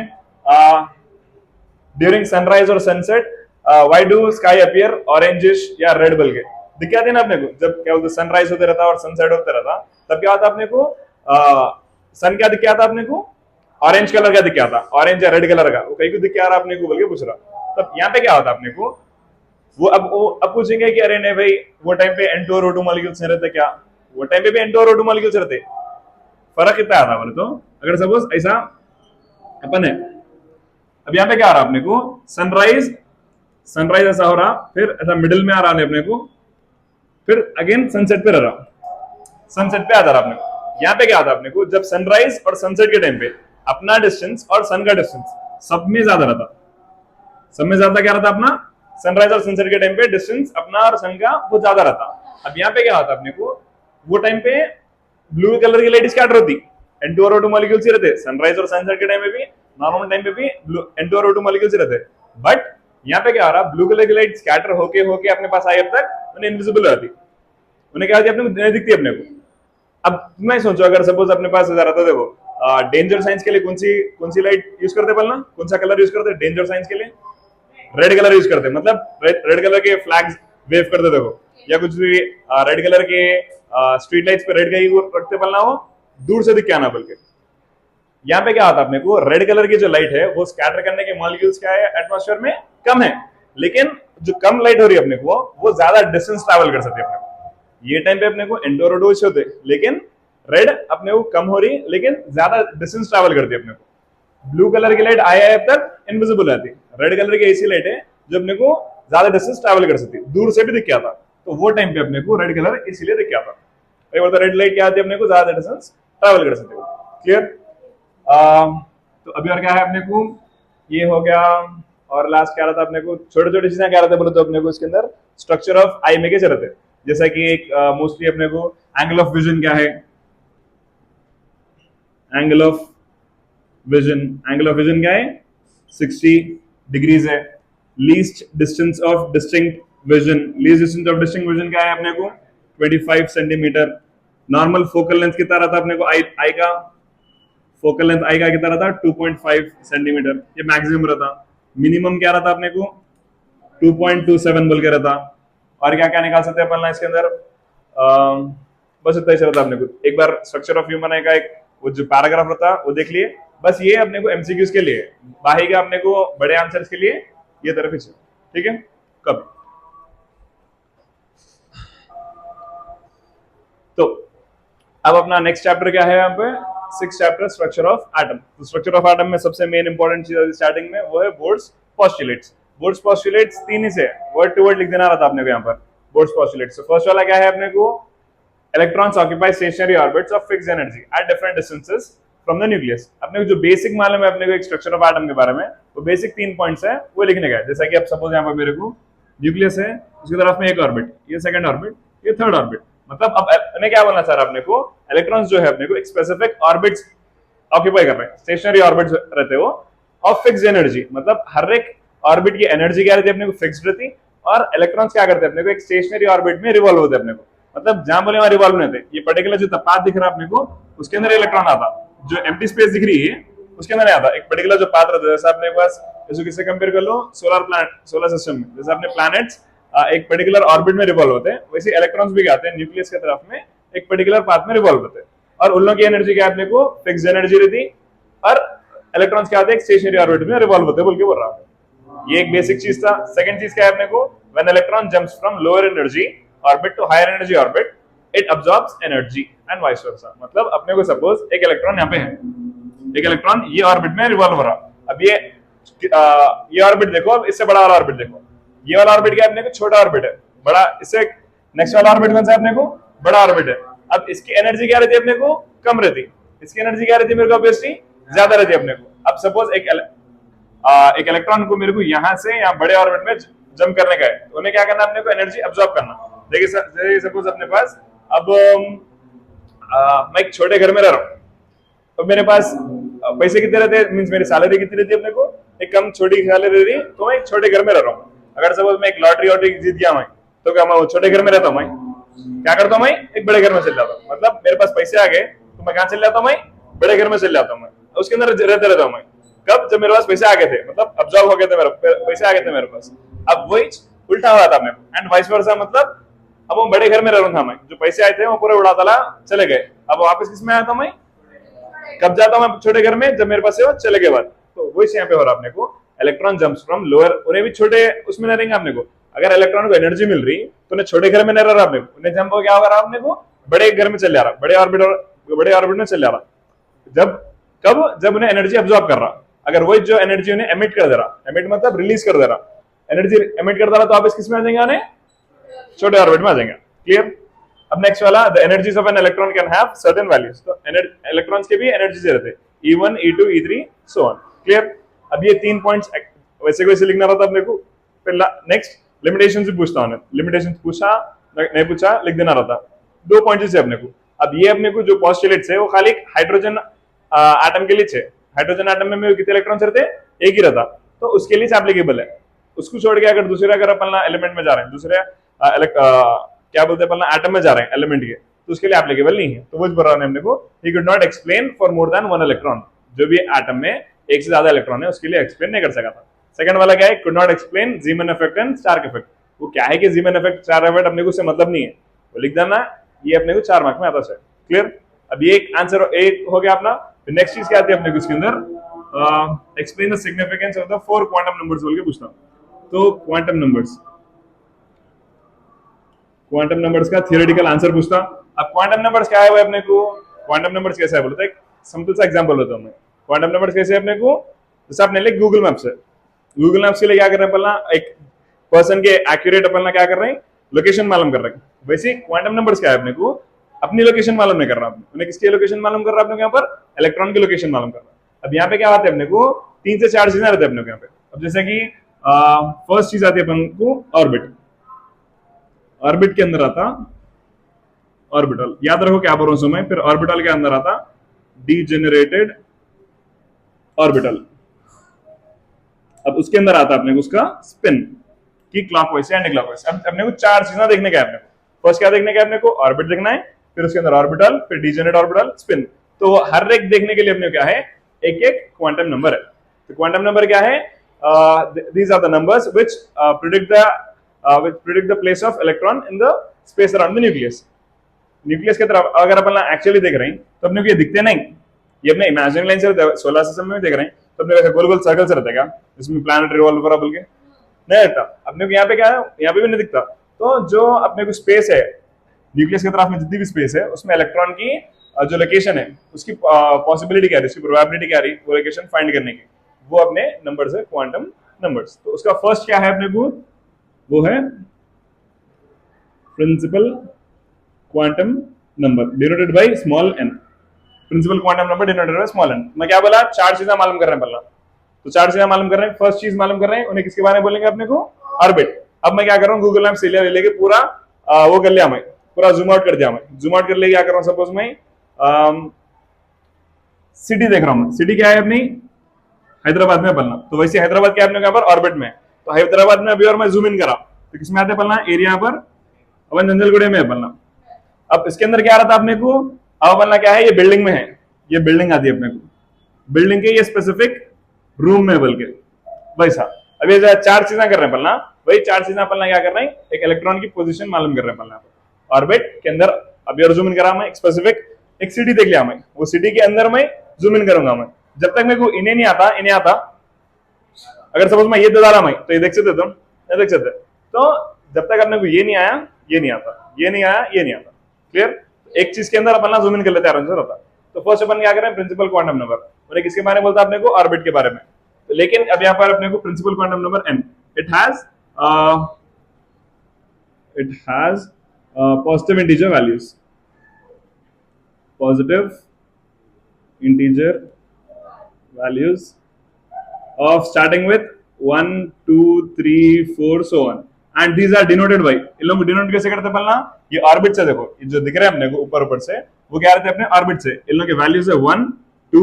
ड्यूरिंग सनराइज और sunset why do sky appear orangish या रेड बल के दिख आते ना अपने को। जब क्या होता, सनराइज होते रहता और सनसेट होते रहता, तब क्या होता अपने को, सन क्या दिख आता अपने को, ऑरेंज कलर का दिख आता, ऑरेंज या रेड कलर का। वो कहीं को दिख आ रहा अपने को बोल के पूछ रहा। तब यहाँ पे क्या होता अपने को, वो अब पूछेंगे कि अरे नहीं भाई वो टाइम पे N2 और O2 मॉलिक्यूल्स नहीं रहते क्या, वो टाइम पे भी N2 और O2 मॉलिक्यूल्स रहते। फर्क कितना आता बोले तो, अगर सपोज ऐसा अपन है, अब यहाँ पे क्या आ रहा अपने को, सनराइज ऐसा हो रहा, फिर ऐसा मिडिल में आ रहा अपने को, फिर अगेन सनसेट पे रह रहा, सनसेट पे आता रहा अपने को। यहाँ पे क्या आता अपने को, जब सनराइज और सनसेट के टाइम पे अपना डिस्टेंस और सन का डिस्टेंस सब में ज्यादा रहता। सब में ज्यादा क्या रहता अपना, सनराइज और सनसेट के टाइम पे डिस्टेंस अपना और सन का बहुत ज्यादा रहता। अब यहाँ पे क्या होता अपने को, वो टाइम पे ब्लू कलर की लाइट स्कैटर होती, N2 और O2 मॉलिक्यूल्स ही रहते। सनराइज और सनसेट के टाइम में भी, नॉर्मल टाइम पे भी N2 और O2 मॉलिक्यूल्स ही रहते। बट यहाँ पे क्या हो रहा, ब्लू कलर की लाइट स्कैटर होके अपने पास आई, अब तक उन्हें इनविजिबल रहती, उन्हें क्या होती अपने को नहीं दिखती अपने को। अब मैं सोचो अगर सपोज अपने पास रहता, देखो डेंजर साइंस के लिए कौन सी लाइट यूज करते पहले, कौन सा कलर यूज करते डेंजर साइंस के लिए, रेड कलर यूज करते। मतलब रेड कलर के फ्लैग्स वेव करते देखो, या कुछ भी रेड कलर के स्ट्रीट लाइट्स पे रेड का ही रखते पहले, वो दूर से दिख के आना। बल्कि यहाँ पे क्या आता अपने को, रेड कलर की जो लाइट है वो स्कैटर करने के मॉलिक्यूल्स क्या है एटमॉस्फेयर में कम है, लेकिन जो कम लाइट हो रही है अपने को वो ज्यादा डिस्टेंस ट्रैवल कर सकती है अपने को। ये टाइम पे अपने को N2 और O2 होते, लेकिन रेड अपने को कम हो रही लेकिन ज्यादा डिस्टेंस ट्रैवल करती है अपने को। ब्लू कलर की लाइट आया है अब तक इनविजिबल रहती, रेड कलर की ऐसी लाइट है जो अपने को ज्यादा डिस्टेंस ट्रैवल कर सकती, दूर से भी दिख के आता। तो वो टाइम पे अपने को रेड कलर इसीलिए दिख के आता। रेड लाइट क्या आती है अपने को, ज्यादा डिस्टेंस ट्रैवल कर सकते हो। क्लियर? तो अभी और क्या है अपने को, ये हो गया। और लास्ट क्या रहता अपने को, छोटे छोटे चीजें क्या रहते बोले तो अपने को इसके अंदर स्ट्रक्चर ऑफ आई में कैसे रहते, जैसा कि एक मोस्टली अपने को एंगल ऑफ विजन क्या है, एंगल ऑफ विजन क्या है 60 डिग्रीज है। Least distance of distinct vision क्या है अपने को 25 सेंटीमीटर। नॉर्मल फोकल लेंथ कितना रहता अपने को, आई का फोकल लेंथ आई का कितना रहता 2.5 सेंटीमीटर, ये मैक्सिमम रहता। मिनिमम क्या रहता अपने को 2.27 बोल के रहता। और क्या क्या निकाल सकते हैं अपन ना इसके अंदर, बस इतना ही रहता अपने को। एक बार स्ट्रक्चर ऑफ ह्यूमन का एक वो जो पैराग्राफ रहता वो देख लिए, बस ये अपने को एमसीक्यूज के लिए, बाकी का अपने को बड़े आंसर्स के लिए ये तरफ ही, ठीक है। कब तो अब अपना नेक्स्ट चैप्टर क्या है यहाँ पे, 6th chapter structure of atom. तो स्ट्रक्चर ऑफ एटम में सबसे मेन इंपॉर्टेंट चीज स्टार्टिंग में वो है बोर्ड्स पोस्टुलेट्स। बोर्ड्स पोस्टुलेट्स तीन ही से वर्ड टू वर्ड लिख देना रहता अपने को यहाँ पर बोर्ड्स पोस्टुलेट्स। फर्स्ट वाला क्या है अपने को, electrons occupy stationary orbits of fixed energy at different distances from the nucleus. अपने को जो बेसिक मालूम है अपने को एक स्ट्रक्चर ऑफ एटम के बारे में, वो बेसिक 3 पॉइंट्स है वो लिखने का है। जैसा कि अब सपोज यहाँ पर मेरे को न्यूक्लियस है, उसकी तरफ में एक ऑर्बिट, ये सेकंड ऑर्बिट, ये थर्ड ऑर्बिट। मतलब अब अपने क्या बोलना चाह रहा अपने को, इलेक्ट्रॉन्स जो है अपने को एक स्पेसिफिक ऑर्बिट्स ऑक्यूपाई कर रहे हैं, स्टेशनरी ऑर्बिट्स रहते हो ऑफ फिक्स्ड एनर्जी। मतलब हर एक ऑर्बिट की एनर्जी क्या रहती है अपने को फिक्स्ड रहती, और इलेक्ट्रॉन्स क्या करते हैं अपने को एक स्टेशनरी ऑर्बिट में रिवॉल्व होते हैं अपने को। मतलब जहां बोले वहां रिवॉल्व नहीं होते। ये पर्टिकुलर जो पाथ दिख रहा है अपने को, उसके अंदर इलेक्ट्रॉन आता, जो एम्प्टी स्पेस दिख रही है उसके अंदर नहीं आता। एक पर्टिकुलर जो पाथ रहता है, जैसे अपने पास जैसे किससे कंपेयर कर लो, सोलर सिस्टम में जैसे अपने प्लैनेट्स एक पर्टिकुलर ऑर्बिट में रिवॉल्व होते हैं, वैसे इलेक्ट्रॉन्स भी आते हैं न्यूक्लियस की तरफ में एक पर्टिकुलर पाथ में रिवॉल्व होते हैं। और उन लोगों की एनर्जी क्या अपने को फिक्स्ड एनर्जी रहती, और इलेक्ट्रॉन्स क्या आते हैं स्टेशनरी ऑर्बिट में रिवॉल्व होते हैं बोल के बोल रहा हूं। ये एक बेसिक चीज था। सेकंड चीज क्या है अपने को, when electron jumps from lower energy orbit to higher energy orbit it absorbs energy and vice versa. मतलब अपने को सपोज एक इलेक्ट्रॉन यहाँ पे है, एक इलेक्ट्रॉन ये ऑर्बिट में रिवॉल्व हो रहा। अब ये ऑर्बिट देखो, अब इससे बड़ा वाला ऑर्बिट देखो, ये वाला ऑर्बिट क्या अपने को छोटा ऑर्बिट है, बड़ा इससे नेक्स्ट वाला ऑर्बिट कौन सा अपने को बड़ा ऑर्बिट है। अब इसकी एनर्जी क्या रहती है अपने को कम रहती, इसकी एनर्जी क्या रहती है मेरे को ऑब्वियसली ज्यादा रहती है अपने को। अब सपोज एक इलेक्ट्रॉन को मेरे को यहाँ से यहाँ बड़े ऑर्बिट में जंप करने का है, तो उन्हें क्या करना अपने को एनर्जी अब्सॉर्ब करना। देखिए सपोज अपने पास अब मैं एक छोटे घर में रह रहा हूँ, तो मेरे पास पैसे कितने रहते हैं, मीन्स मेरी सैलरी कितनी रहती है अपने को एक कम छोटी सैलरी रहती है, तो मैं एक छोटे घर में रह रहा हूँ। अगर सपोज मैं एक लॉटरी वॉटरी जीत गया मैं, तो क्या मैं छोटे घर में रहता हूँ, मैं क्या करता हूँ, मैं एक बड़े घर में चल जाता हूँ। मतलब मेरे पास पैसे आ गए तो मैं कहाँ चल जाता हूँ, मैं बड़े घर में चल जाता हूँ, मैं उसके अंदर रहते रहता हूँ मैं। कब, जब मेरे पास पैसे आ गए थे, मतलब अब्जॉर्ब हो गए थे, मेरे पैसे आ गए थे मेरे पास। अब वही उल्टा हो रहा था अपने को, एंड वाइस वर्सा। मतलब अब वो बड़े घर में रह रहा था मैं, जो पैसे आए थे वो पूरे उड़ा तला चले गए। अब वापस किस में आया था मैं, कब जाता हूँ मैं छोटे घर में, जब मेरे पास से वो चले गए बाद। तो वही यहाँ पे हो रहा अपने को, इलेक्ट्रॉन जंप्स फ्रॉम लोअर, उन्हें भी छोटे उसमें नहीं रहेंगे अपने को। अगर इलेक्ट्रॉन को एनर्जी मिल रही तो उन्हें छोटे घर में नहीं रह रहा अपने को, उन्हें जंप हो क्या होगा अपने को बड़े घर में चल जा रहा, बड़े ऑर्बिट में चल जा रहा। जब कब, जब उन्हें एनर्जी अब्सॉर्ब कर रहा। अगर वही जो एनर्जी उन्हें एमिट कर दे रहा, एमिट मतलब रिलीज कर दे रहा, एनर्जी एमिट कर दे रहा, तो आप किस में आ जाएंगे, आने छोटे ऑर्बिट में आ जाएंगे। क्लियर। अब नेक्स्ट वाला, the energies of an electron can have certain values. तो इलेक्ट्रॉन्स के भी एनर्जीज रहते हैं, E1 E2 E3 so on. Clear. अब ये 3 पॉइंट्स वैसे वैसे लिखना रहता अपने को। फिर नेक्स्ट लिमिटेशन भी पूछता हूं, लिमिटेशन पूछा नहीं पूछा लिख देना रहता। 2 पॉइंट्स है अपने को। अब ये अपने को जो पोस्टुलेट्स है वो खाली हाइड्रोजन एटम के लिए है। हाइड्रोजन एटम में कितने इलेक्ट्रॉन्स रहते हैं, एक ही रहता, तो उसके लिए एप्लीकेबल है। उसको छोड़ के अगर दूसरे अगर अपन एलिमेंट में जा रहे हैं, दूसरे क्या बोलते हैं अपन एटम में जा रहे हैं एलिमेंट के, तो उसके लिए एप्लीकेबल नहीं है। तो वो बोल रहा है हमने को, he could not explain for more than 1 electron. जो भी एटम में एक से ज्यादा इलेक्ट्रॉन है उसके लिए एक्सप्लेन नहीं कर सका था। सेकंड वाला क्या है, could not explain Zeeman effect and Stark effect. वो क्या है कि जीमन इफेक्ट स्टार्क इफेक्ट अपने को उससे मतलब नहीं है, वो लिख देना, ये अपने को 4 मार्क में आता है। क्लियर। अब ये एक आंसर एक हो गया अपना। नेक्स्ट चीज क्या आती है अपने को इसके अंदर, explain the significance of the 4 quantum numbers बोल के पूछता हूं। तो क्वांटम नंबर्स का थियोरेटिकल आंसर पूछता। अब क्वांटम नंबर्स क्या है वो अपने को, क्वांटम नंबर्स कैसे है बोलते हैं, सिंपल सा एग्जांपल होता है मैं। क्वांटम नंबर्स कैसे है अपने को, जैसे आपने ले गूगल मैप्स है, गूगल मैप्स के लिए क्या कर रहे हैं अपन, एक पर्सन के एक्यूरेट अपन क्या कर रहे हैं, लोकेशन मालूम कर रहे हैं। वैसे क्वांटम नंबर्स क्या है अपने को, अपनी लोकेशन मालूम नहीं कर रहा, उन्हें किसकी लोकेशन मालूम कर रहा है अपने यहाँ पर, इलेक्ट्रॉन की लोकेशन मालूम कर रहा है। अब यहाँ पे क्या आते हैं अपने को 3 से 4 चीजें रहते हैं अपने को यहाँ पे। अब जैसे कि फर्स्ट चीज आती है अपन को ऑर्बिट। ऑर्बिट के अंदर आता ऑर्बिटल, याद रखो क्या बोल रहा हूं मैं। फिर ऑर्बिटल के अंदर आता डीजेनरेटेड ऑर्बिटल। अब उसके अंदर आता अपने को उसका स्पिन की क्लॉकवाइज एंटी क्लॉकवाइज। अब अपने को 4 चीजें देखने का है अपने को। फर्स्ट क्या देखने का है अपने को, ऑर्बिट देखना है, फिर उसके अंदर ऑर्बिटल, फिर डीजेनरेट ऑर्बिटल, स्पिन। तो हर एक देखने के लिए अपने क्या है, एक एक क्वांटम नंबर है। तो क्वांटम नंबर क्या है, these are the numbers which predict the place of electron in the space around the nucleus। Nucleus की तरफ अगर अपन एक्चुअली देख रहे हैं तो अपने को ये दिखते नहीं, ये अपने इमेजिनरी लाइन से सोलर सिस्टम में देख रहे हैं तो अपने को गोल गोल सर्कल से रहता है क्या, जिसमें प्लैनेट रिवॉल्व हो रहा बोल के नहीं रहता। अपने को यहाँ पे क्या है, यहाँ पे भी नहीं दिखता। तो जो अपने को स्पेस है न्यूक्लियस की तरफ में जितनी भी स्पेस है उसमें इलेक्ट्रॉन की जो लोकेशन है उसकी पॉसिबिलिटी क्या है, उसकी प्रोबेबिलिटी क्या रही वो लोकेशन फाइंड करने की, वो अपने नंबर्स है क्वांटम नंबर्स। तो उसका फर्स्ट क्या है अपने को, वो है principal quantum number denoted by small n. Principal quantum number denoted by small n. मैं क्या बोला, चार चीजें मालूम कर रहे हैं पहला, तो चार चीजें मालूम कर रहे हैं। फर्स्ट चीज मालूम कर रहे हैं, उन्हें किसके बारे में बोलेंगे अपने को, ऑर्बिट। अब मैं क्या कर रहा हूँ, गूगल मैप से ले लेके पूरा वो कर लिया, मैं पूरा जूम आउट कर दिया। मैं जूम आउट कर ले क्या कर रहा हूँ, सपोज मैं सिटी देख रहा हूँ। सिटी क्या है अपनी, हैदराबाद में पलना। तो वैसे हैदराबाद क्या है अपने यहाँ पर ऑर्बिट में। तो हैदराबाद में अभी और मैं जूम इन करा तो किसमें आते पलना, एरिया पर अपन जंजलगुड़े में है पलना। अब इसके अंदर क्या आ रहा था अपने को, अब पलना क्या है, ये बिल्डिंग में है, ये बिल्डिंग आती है अपने को, बिल्डिंग के ये स्पेसिफिक रूम में बल्कि वैसा। अब ये चार चीजें कर रहे हैं पलना, वही चार चीजें पलना क्या कर रहे हैं, एक इलेक्ट्रॉन की पोजीशन मालूम कर रहे हैं पलना ऑर्बिट के अंदर। अभी और जूम इन करा मैं, एक स्पेसिफिक एक सिटी देख लिया मैं, वो सिटी के अंदर मैं जूम इन करूंगा मैं। जब तक मेरे को इन्हें नहीं आता, इन्हें आता, अगर सपोज मैं ये दे डाला मैं तो ये देख सकते तुम, ये देख सकते। तो जब तक अपने को ये नहीं आया, ये नहीं आता, ये नहीं आया, ये नहीं आता। क्लियर। एक चीज के अंदर अपन जूम इन कर लेते हैं आराम से रहता। तो फर्स्ट अपन क्या करें, प्रिंसिपल क्वांटम नंबर, उन्हें किसके बारे में बोलता है अपने को, ऑर्बिट के बारे में। लेकिन अब यहाँ पर अपने को principal quantum number n, it has positive integer values, positive integer values of starting with 1 2 3 4 so on and these are denoted by, इन लोग डिनोट कैसे करते हैं पहला, ये ऑर्बिट से देखो, ये जो दिख रहे हैं अपने को ऊपर ऊपर से वो क्या रहते हैं अपने ऑर्बिट से। इन लोग के वैल्यूज है 1 2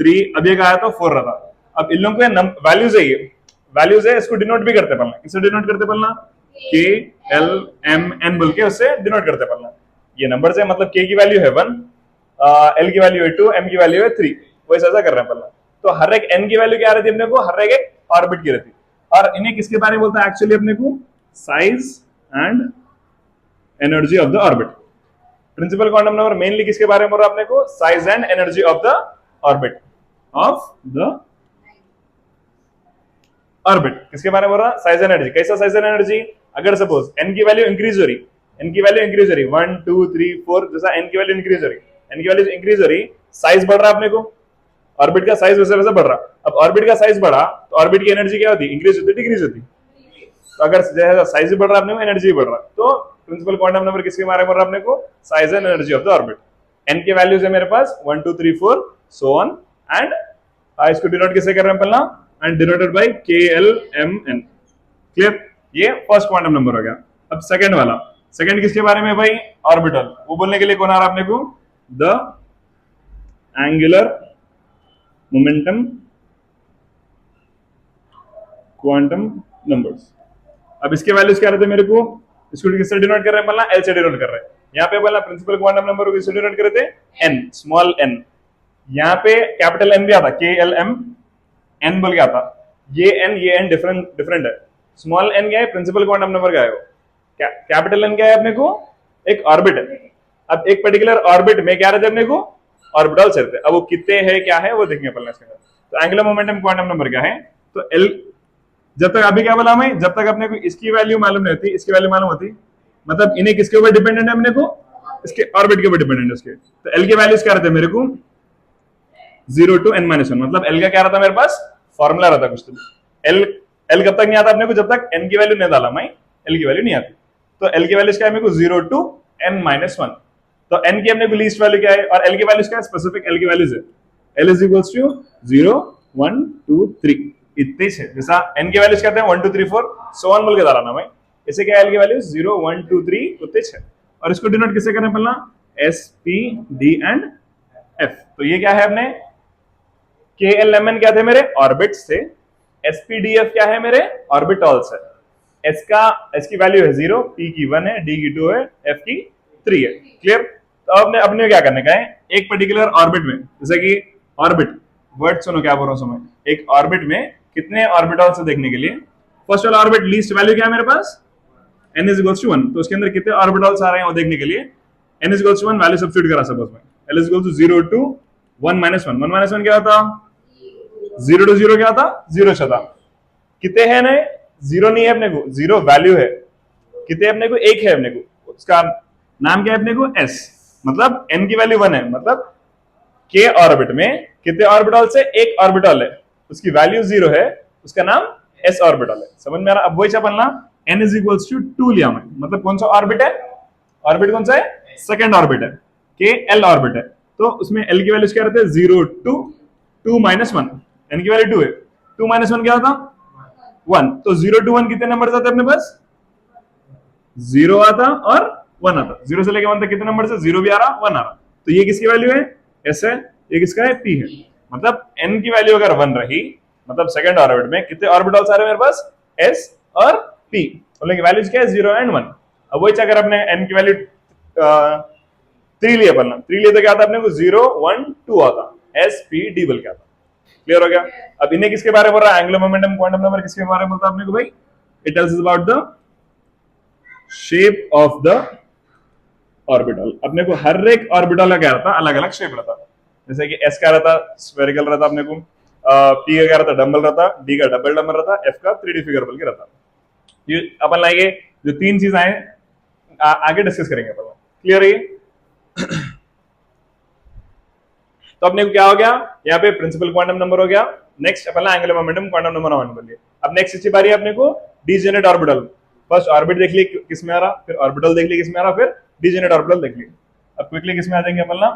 3, अब ये आया तो 4 रहा था। अब इन लोग के वैल्यूज है, ये वैल्यूज है, इसको डिनोट भी करते पहला, किससे डिनोट करते पहला, के एल एम एन बोल के उससे डिनोट करते पहला। ये नंबर है, मतलब के की वैल्यू है 1, एल की वैल्यू है 2, एम की वैल्यू है 3, वैसे ऐसा कर रहे हैं पहला। तो हर एक n की वैल्यू क्या रहती है अपने को, हर एक ऑर्बिट की रहती है। और इन्हें किसके बारे में बोलता है एक्चुअली अपने को, size and energy of the orbit. Principal quantum number mainly किसके बारे में बोल रहा है अपने को, size and energy of the orbit, of the orbit किसके बारे में बोल रहा, साइज एंड एनर्जी। कैसा साइज एंड एनर्जी, अगर सपोज n की वैल्यू इंक्रीज हो रही, n की वैल्यू इंक्रीज हो रही 1 2 3 4, जैसा n की वैल्यू इंक्रीज हो रही, n की वैल्यू इंक्रीज हो रही, साइज बढ़ रहा है अपने को, ऑर्बिट का साइज वैसे वैसे बढ़ रहा। अब ऑर्बिट का साइज बढ़ा तो ऑर्बिट की एनर्जी क्या होती है, इंक्रीज होती है डिक्रीज होती। तो अगर जैसा साइज भी बढ़ रहा है अपने को, एनर्जी भी बढ़ रहा है। तो प्रिंसिपल क्वांटम नंबर किसके बारे में बोल रहा है अपने को, size and energy of the orbit. n की वैल्यूज है मेरे पास 1 2 3 4 सो ऑन एंड इसको डिनोट किससे कर रहे हैं पहला, एंड डिनोटेड बाय के एल एम एन। क्लियर, ये फर्स्ट क्वांटम नंबर हो गया। अब सेकंड वाला, सेकंड किसके बारे में भाई, ऑर्बिटल। वो बोलने के लिए कौन आ रहा है अपने को, the angular momentum quantum numbers. अब इसके वैल्यूज क्या रहते हैं मेरे को, इसको किससे डिनोट कर रहे हैं पहला, एल से डिनोट कर रहे हैं। यहाँ पे पहला प्रिंसिपल क्वांटम नंबर को किससे डिनोट कर रहे थे, एन, स्मॉल एन। यहाँ पे कैपिटल एन भी आता, के एल एम एन बोल के आता। ये एन डिफरेंट है। स्मॉल एन क्या है, प्रिंसिपल क्वांटम नंबर क्या है वो, कैपिटल एन क्या है अपने को, एक ऑर्बिट है। अब एक पर्टिकुलर ऑर्बिट में क्या रहते हैं अपने को, ऑर्बिटल्स रहते हैं। अब वो कितने हैं क्या है वो देखेंगे पहले इसके अंदर। तो एंगुलर मोमेंटम क्वांटम नंबर क्या है, तो एल, जब तक अभी क्या बोला मैं, जब तक अपने को इसकी वैल्यू मालूम नहीं होती, इसकी वैल्यू मालूम होती, मतलब इन्हें किसके ऊपर डिपेंडेंट है अपने को, इसके ऑर्बिट के ऊपर डिपेंडेंट है उसके। तो एल के वैल्यूज क्या रहते हैं मेरे को, 0 to n-1, मतलब एल का क्या रहता मेरे पास, फॉर्मूला रहता कुछ। तो एल कब तक नहीं आता अपने को, जब तक एन की वैल्यू नहीं डाला मैं, एल की वैल्यू नहीं आती। तो एल की वैल्यूज क्या है मेरे को, 0 to n-1। तो n की अपने को लीस्ट वैल्यू क्या है, और l की वैल्यूज क्या है, स्पेसिफिक l की वैल्यूज है। l इज इक्वल्स टू 0 1 2 3, इतने से। जैसा n की वैल्यूज कहते हैं 1 2 3 4 सो ऑन बोल के डाला ना मैं, इसे क्या है l की वैल्यूज 0 1 2 3 उतने से। और इसको डिनोट किससे करें पहला, s p d and f। तो ये क्या है अपने, k l m n क्या थे मेरे, ऑर्बिट्स थे, s p d f क्या है मेरे, ऑर्बिटल्स है। एस की वैल्यू है 0, पी की 1 है, डी की 2 है, एफ की 3 है। क्लियर? तो अब अपने क्या करने का है, एक पर्टिकुलर ऑर्बिट में, जैसे कि ऑर्बिट, वर्ड सुनो क्या बोल रहा हूं समय, एक ऑर्बिट में कितने ऑर्बिटल से देखने के लिए, फर्स्ट वाला ऑर्बिट लीस्ट वैल्यू क्या है मेरे पास, n इज इक्वल्स टू 1, तो उसके अंदर कितने ऑर्बिटल्स आ रहे हैं वो देखने के लिए n is equals to 1 value substitute करा, सपोज में l is equal to 0 to 1 minus 1, 1 minus 1 क्या होता, 0 टू 0 क्या होता, 0 छता, कितने हैं नए, 0 नहीं है अपने को, 0 वैल्यू है, कितने अपने को, एक है अपने को, उसका नाम क्या है अपने को, s, मतलब n की वैल्यू 1 है, मतलब k ऑर्बिट में कितने ऑर्बिटल से एक ऑर्बिटल है, उसकी वैल्यू 0 है, उसका नाम s ऑर्बिटल है। समझ में आ रहा? अब वही चपलना n इज इक्वल्स टू 2 लिया मैं, मतलब कौन सा ऑर्बिट है, ऑर्बिट कौन सा है, सेकंड ऑर्बिट है, k l ऑर्बिट है, तो उसमें l की वैल्यू क्या रहते हैं, 0 टू 2 माइनस 1, n की वैल्यू 2 है, 2 माइनस 1 क्या होता, 1, तो 0 टू 1 कितने नंबर आते हैं अपने पास, 0 आता और 1 आता, 0 से लेके 1 तक कितने नंबर से, 0 भी आ रहा 1 आ रहा, तो ये किसकी वैल्यू है, s है, ये किसका है, p है, मतलब n की वैल्यू अगर 1 रही, मतलब सेकंड ऑर्बिट में कितने ऑर्बिटल्स आ रहे हैं मेरे पास, s और p, बोलने की वैल्यूज क्या है, 0 एंड 1। अब वही अगर अपने n की वैल्यू 3 लिए, बनना 3 लिए तो क्या आता अपने को, 0 1 2 आता, s p d बल क्या आता। क्लियर हो गया? अब इन्हें किसके बारे में बोल रहा है, एंगुलर मोमेंटम क्वांटम नंबर किसके बारे में बोलता है अपने को भाई, it tells about the shape of the orbital. अपने को हर एक ऑर्बिटल का क्या रहता, अलग अलग शेप रहता, जैसे कि s का रहता स्फेरिकल रहता अपने को, p का क्या रहता डबल रहता, d का डबल डबल रहता, f का 3D फिगर बल के रहता। ये अपन लाएंगे जो तीन चीज आए आगे डिस्कस करेंगे अपन। क्लियर है? तो अपने को क्या हो गया, यहाँ पे प्रिंसिपल क्वांटम नंबर हो गया, नेक्स्ट अपन एंगुलर मोमेंटम क्वांटम नंबर होने वाली है। अब नेक्स्ट इसकी बारी है अपने को डीजेनरेट ऑर्बिटल। फर्स्ट ऑर्बिट देख ली किस में आ रहा, फिर ऑर्बिटल देख ली किस में आ रहा, फिर डीजेनरेट ऑर्बिटल देख ली। अब क्विकली किस में आ जाएंगे अपन ना,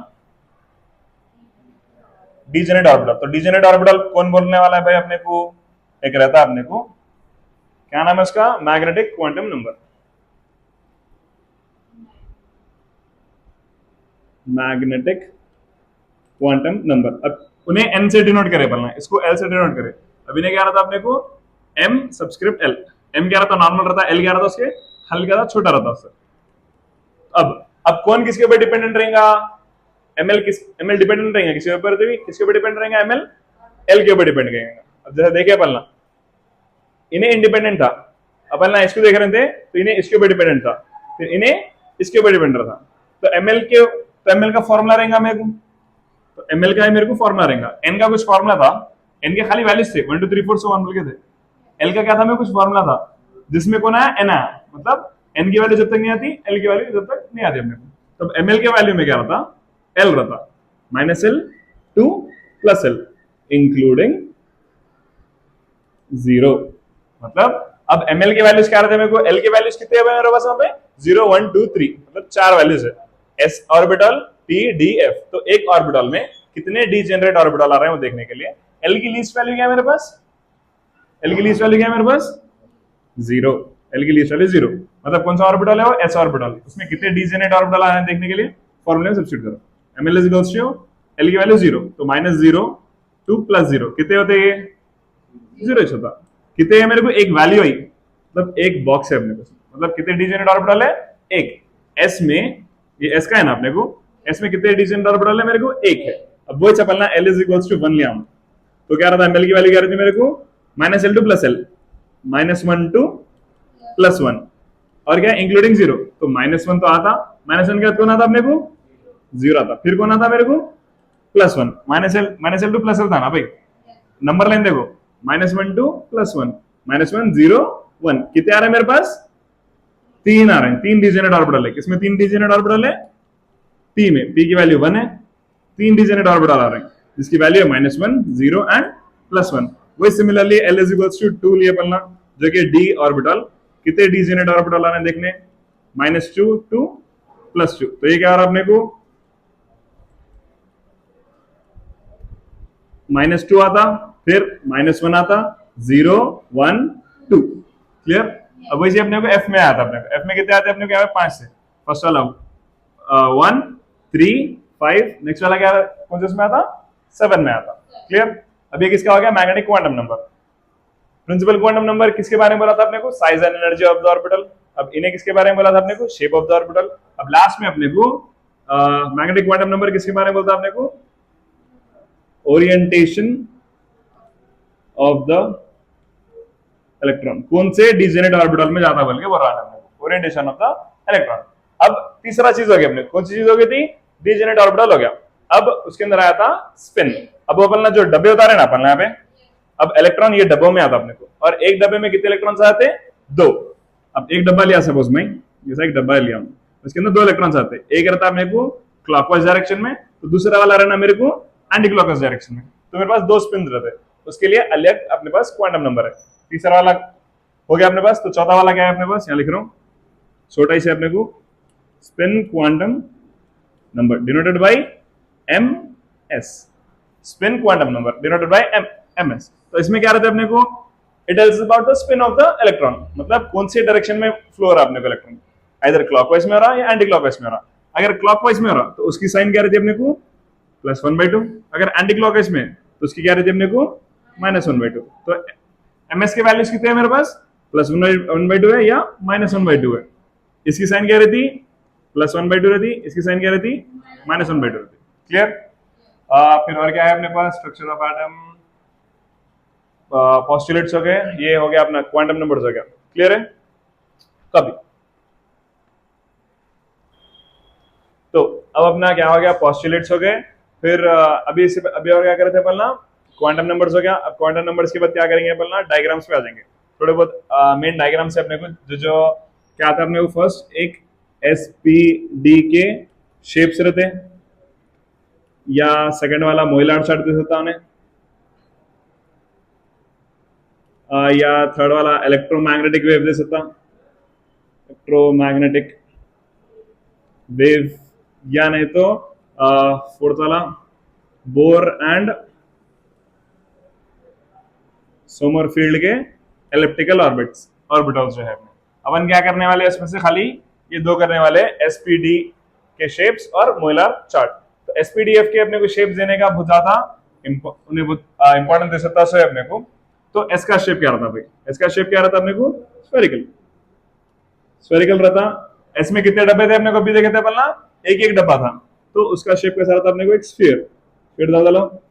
डीजेनरेट ऑर्बिटल। तो डीजेनरेट ऑर्बिटल कौन बोलने वाला है भाई अपने को, एक रहता है अपने को, क्या नाम है उसका, magnetic quantum number, magnetic quantum number. अब उन्हें n से डिनोट करे, बोलना इसको l से डिनोट करे। अब इन्हें क्या रहता अपने को, m सबस्क्रिप्ट l, m क्या रहता नॉर्मल रहता, l क्या रहता उसके हल्का क्या रहता, छोटा रहता उससे। अब कौन किसके ऊपर डिपेंडेंट रहेगा, ml डिपेंडेंट रहेगा किसके ऊपर, किसके ऊपर डिपेंड रहेगा, ml l के ऊपर डिपेंड करेगा। अब जैसे देखिए अपन इन्हें इंडिपेंडेंट था, अपन ना इसको देख रहे थे तो इन्हें इसके ऊपर डिपेंडेंट था, फिर इन्हें इसके ऊपर डिपेंडेंट था। तो ml का फॉर्मूला रहेगा मेरे को, तो ml का मेरे को फॉर्मूला रहेगा, n का कुछ फॉर्मूला था, n के खाली वैल्यूज थे 1 2 3 4 1 बोल के थे, l का क्या था मेरे कुछ फॉर्मूला था जिसमें कौन आया, n आया, मतलब n की वैल्यू जब तक नहीं आती l की वैल्यू जब तक नहीं आती अपने को। तब ml के वैल्यू में क्या रहता, l रहता, -l to +l इंक्लूडिंग 0। मतलब अब ml के वैल्यूज क्या रहते हैं मेरे को, l के वैल्यूज कितने हैं मेरे पास वहां पे, 0 1 2 3, मतलब 4 वैल्यूज है, s orbital p d f। तो एक ऑर्बिटल में कितने डीजेनरेट ऑर्बिटल आ रहे हैं वो देखने के लिए l की लीस्ट वैल्यू क्या है मेरे पास, l की लीस्ट वैल्यू क्या है मेरे पास, 0, l की लीस्ट वैल्यू 0, मतलब कौन सा ऑर्बिटल है वो, s ऑर्बिटल, उसमें कितने डीजेनरेट ऑर्बिटल आ रहे हैं देखने के लिए फॉर्मूले में सब्स्टिट्यूट करो, ml is equals to l की वैल्यू 0, तो -0 to +0 कितने होते हैं, 0 होता, कितने है मेरे को, एक वैल्यू आई, मतलब एक बॉक्स है अपने पास, मतलब कितने डीजेनरेट ऑर्बिटल है, एक, s में ये s का है ना अपने को, s में कितने डीजेनरेट ऑर्बिटल है मेरे को, एक है। अब वो चपलना l इज इक्वल्स टू 1 लिया हम, तो क्या रहता है ml की वैल्यू क्या रहती है मेरे को, -l to +l, -1 to +1, और क्या इंक्लूडिंग 0, तो -1 तो आता, -1 के बाद कौन आता अपने को, 0 आता, फिर कौन आता मेरे को, +1, -l to +l था ना भाई, नंबर लाइन देखो, -1 to +1, -1 0 1, कितने आ रहे हैं मेरे पास, 3 आ रहे हैं, 3 डीजेनरेट ऑर्बिटल है, किसमें 3 डीजेनरेट ऑर्बिटल है, p में, p की वैल्यू 1 है, 3 डीजेनरेट ऑर्बिटल आ रहे हैं जिसकी वैल्यू है -1 0 एंड +1। वही similarly l is equals to 2 लिए पढ़ना, जो कि d ऑर्बिटल, कितने डीजेनरेट ऑर्बिटल आ रहे हैं देखने, -2 to +2, तो ये क्या आ रहा है अपने को, -2 आता, फिर -1 आता, 0 1 2। क्लियर? अब वैसे अपने को f में आया था, अपने को f में कितने आते हैं अपने को, क्या है 5 से, फर्स्ट वाला 1 3 5, नेक्स्ट वाला क्या कौन से उसमें आता, 7 में आता। क्लियर? अब ये किसका हो गया, magnetic quantum number. Principal quantum number किसके बारे में बोला था अपने को? Size and energy of the orbital. अब इन्हें किसके बारे में बोला था अपने को? Shape of the orbital. अब लास्ट में अपने को मैग्नेटिक क्वांटम नंबर किसके बारे में बोलता है अपने को? ओरिएंटेशन ऑफ द इलेक्ट्रॉन, कौन से डिजेनेट ऑर्बिटल में जाता बोल के बोल रहा है, ओरिएंटेशन ऑफ द इलेक्ट्रॉन। अब तीसरा चीज हो गया अपने, कौन सी चीज हो गई थी? डिजेनेट ऑर्बिटल हो गया। अब उसके अंदर आया था स्पिन। अब वो अपना जो डब्बे उतारे ना अपन यहाँ पे, अब इलेक्ट्रॉन ये डब्बों में आता अपने को, और एक डब्बे में कितने इलेक्ट्रॉन्स आते हैं? 2। अब एक डब्बा लिया सपोज मैं, जैसा एक डब्बा लिया, उसके अंदर 2 इलेक्ट्रॉन्स आते हैं। एक रहता है मेरे को क्लॉकवाइज डायरेक्शन में, तो दूसरा वाला रहना मेरे को एंटी क्लॉकवाइज डायरेक्शन में। तो मेरे पास 2 स्पिन रहते हैं, उसके लिए अलग अपने पास क्वांटम नंबर है। तीसरा वाला हो गया अपने पास। तो चौथा वाला क्या है अपने पास? यहाँ लिख रहा हूँ छोटा ही से अपने को, spin quantum number denoted by M S. Spin quantum number denoted by M S. तो इसमें क्या रहता है अपने को? It tells about the spin of the electron, मतलब कौन सी डायरेक्शन में फ्लो हो रहा है अपने को इलेक्ट्रॉन, इधर क्लॉकवाइज में हो रहा है या एंटी क्लॉकवाइज में हो रहा है। अगर क्लॉकवाइज में हो रहा तो उसकी साइन क्या रहती है अपने को? +1/2। अगर एंटी क्लॉकवाइज में तो उसकी क्या रहती है अपने को? -1/2। तो एमएस के वैल्यूज कितने हैं मेरे पास? +1/2 है या -1/2 है। इसकी साइन क्या रहती? +1/2 रहती। इसकी साइन क्या रहती? -1/2 रहती। क्लियर? फिर और क्या है अपने पास? स्ट्रक्चर ऑफ एटम, पोस्टुलेट्स हो गए, ये हो गया अपना क्वांटम नंबर्स हो गया। क्लियर है? कभी तो अब अपना क्या हो गया? पोस्टुलेट्स हो गए। फिर अभी और क्या कर रहे थे अपन ना? क्वांटम नंबर्स हो गया। अब क्वांटम नंबर्स के बाद क्या करेंगे अपन ना? डायग्राम्स पे आ जाएंगे। थोड़े बहुत मेन डायग्राम से अपने को जो क्या था अपने को, फर्स्ट एक SPD के शेप्स रहते हैं, या सेकंड वाला मोइलार्ड चार्ट दे सकता उन्हें, या थर्ड वाला इलेक्ट्रोमैग्नेटिक वेव दे सकता, इलेक्ट्रोमैग्नेटिक वेव, या नहीं तो फोर्थ वाला बोर एंड सोमरफील्ड के एलिप्टिकल ऑर्बिटल्स जो है। अपन क्या करने वाले इसमें से? खाली ये 2 करने वाले, SPD के शेप्स और मोइलार चार्ट। तो SPDF के अपने को शेप्स देने का बहुत ज्यादा उन्हें इंपॉर्टेंट दे सकता है अपने को। तो एस का शेप क्या रहता भाई? एस का शेप क्या रहता अपने को? स्फेरिकल। स्फेरिकल रहता। एस में कितने डब्बे थे अपने को? भी देखे थे अपना, एक डब्बा था। तो उसका शेप कैसा रहता अपने को? एक स्फीयर। फिर डालो,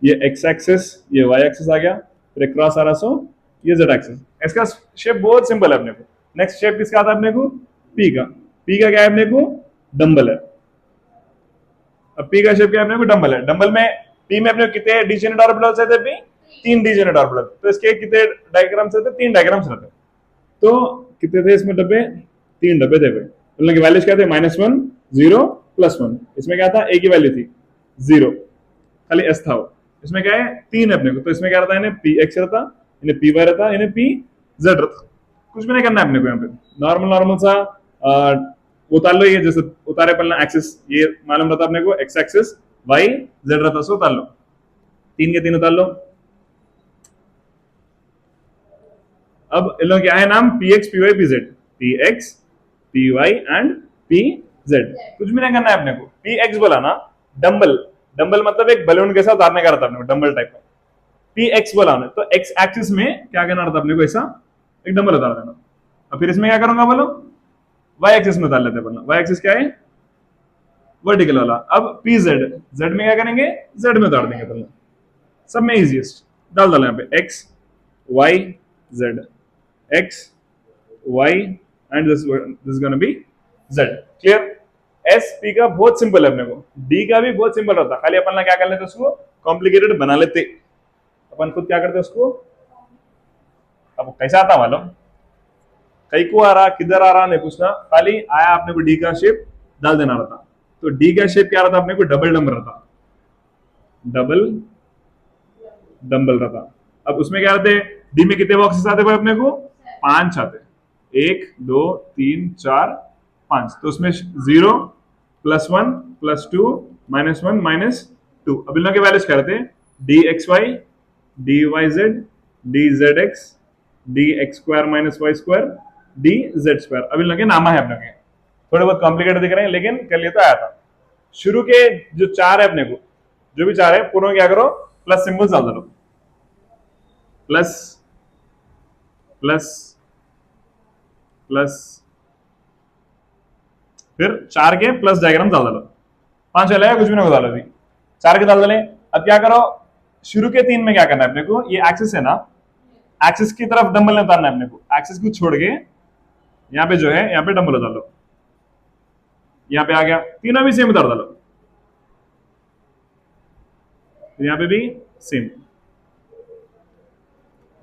ये एक्स एक्सिस, ये वाई एक्सिस आ गया, फिर क्रॉस आ रहा, सो ये जेड एक्सिस। इसका शेप बहुत सिंपल है अपने को। नेक्स्ट शेप किसका आता है अपने को? पी का। पी का क्या है अपने को? डंबल है। अब पी का शेप क्या है अपने को? डंबल है। डंबल में पी में अपने कितने डिजेनेट ऑर्बिटल्स रहते हैं? 3 डिजेनेट ऑर्बिटल। तो इसके कितने डायग्राम्स रहते? 3 डायग्राम्स रहते। तो कितने थे इसमें डब्बे? 3 डब्बे थे भाई। मतलब की वैल्यूज क्या थे? -1, 0, +1। इसमें क्या था? ए की वैल्यू थी 0, खाली एस था वो। इसमें क्या है? 3 है अपने को। तो इसमें क्या रहता है? इन्हें PX रहता, इन्हें PY रहता, इन्हें PZ रहता। कुछ भी नहीं करना है अपने को यहाँ पे। नॉर्मल सा उतार लो, ये जैसे उतारे पहले एक्सिस, ये मालूम रहता अपने को, एक्स एक्सिस, वाई जेड रहता, सो उतार लो, 3 के 3 उतार लो। अब इन लोगों क्या है नाम? PX, PY, PZ। PX, PY and PZ। कुछ भी नहीं करना है अपने को। PX बोला ना, डंबल। डंबल मतलब एक बलून के साथ उतारने का रहता अपने को, डंबल टाइप का। PX बोला हमने, तो एक्स एक्सिस में क्या करना रहता अपने को? ऐसा एक डंबल उतार देना। अब फिर इसमें क्या करूंगा बोलो? वाई एक्सिस में उतार लेते हैं। वाई एक्सिस क्या है? वर्टिकल वाला। अब PZ, Z में क्या करेंगे? Z में उतार देंगे पहले। सब में इजीएस्ट डाल डालो यहाँ पे, X Y Z, X Y and this gonna be Z. Clear? S P का बहुत सिंपल है अपने को, डी का भी बहुत सिंपल रहता, खाली अपन क्या कर लेते उसको कॉम्प्लिकेटेड बना लेते। अपन खुद क्या करते उसको, अब कैसा आता मालूम, कई को आ रहा किधर आ रहा नहीं पूछना, खाली आया अपने को डी का शेप डाल देना रहता। तो डी का शेप क्या रहता अपने को? डबल डंबल रहता, डबल डंबल रहता। अब उसमें क्या रहते? डी में कितने बॉक्सेस आते भाई अपने को? 5 आते, 1 2 3 4 5। तो उसमें 0 +1 +2 -1 -2। अब इन लोगों के वैल्यूज क्या रहते हैं? D X Y, D Y Z, D Z X, D X square -Y square, D Z square. अब इन लोगों के नामा है अपने के, थोड़े बहुत कॉम्प्लिकेटेड दिख रहे हैं लेकिन कर लिए तो आया था। शुरू के जो 4 है अपने को, जो भी 4 है पूरा क्या करो? प्लस सिंबल्स डाल दो, प्लस प्लस प्लस, फिर 4 के प्लस डायग्राम डाल दो, 5 वाला कुछ भी ना डालो, अभी 4 के डाल दले। अब क्या करो, शुरू के 3 में क्या करना है अपने को, ये एक्सिस है ना, एक्सिस की तरफ डंबल नहीं उतारना है अपने को, एक्सिस को छोड़ के यहाँ पे जो है, यहाँ पे डंबल उतार लो, यहाँ पे आ गया, तीनों भी सेम उतार डालो, यहाँ पे भी सेम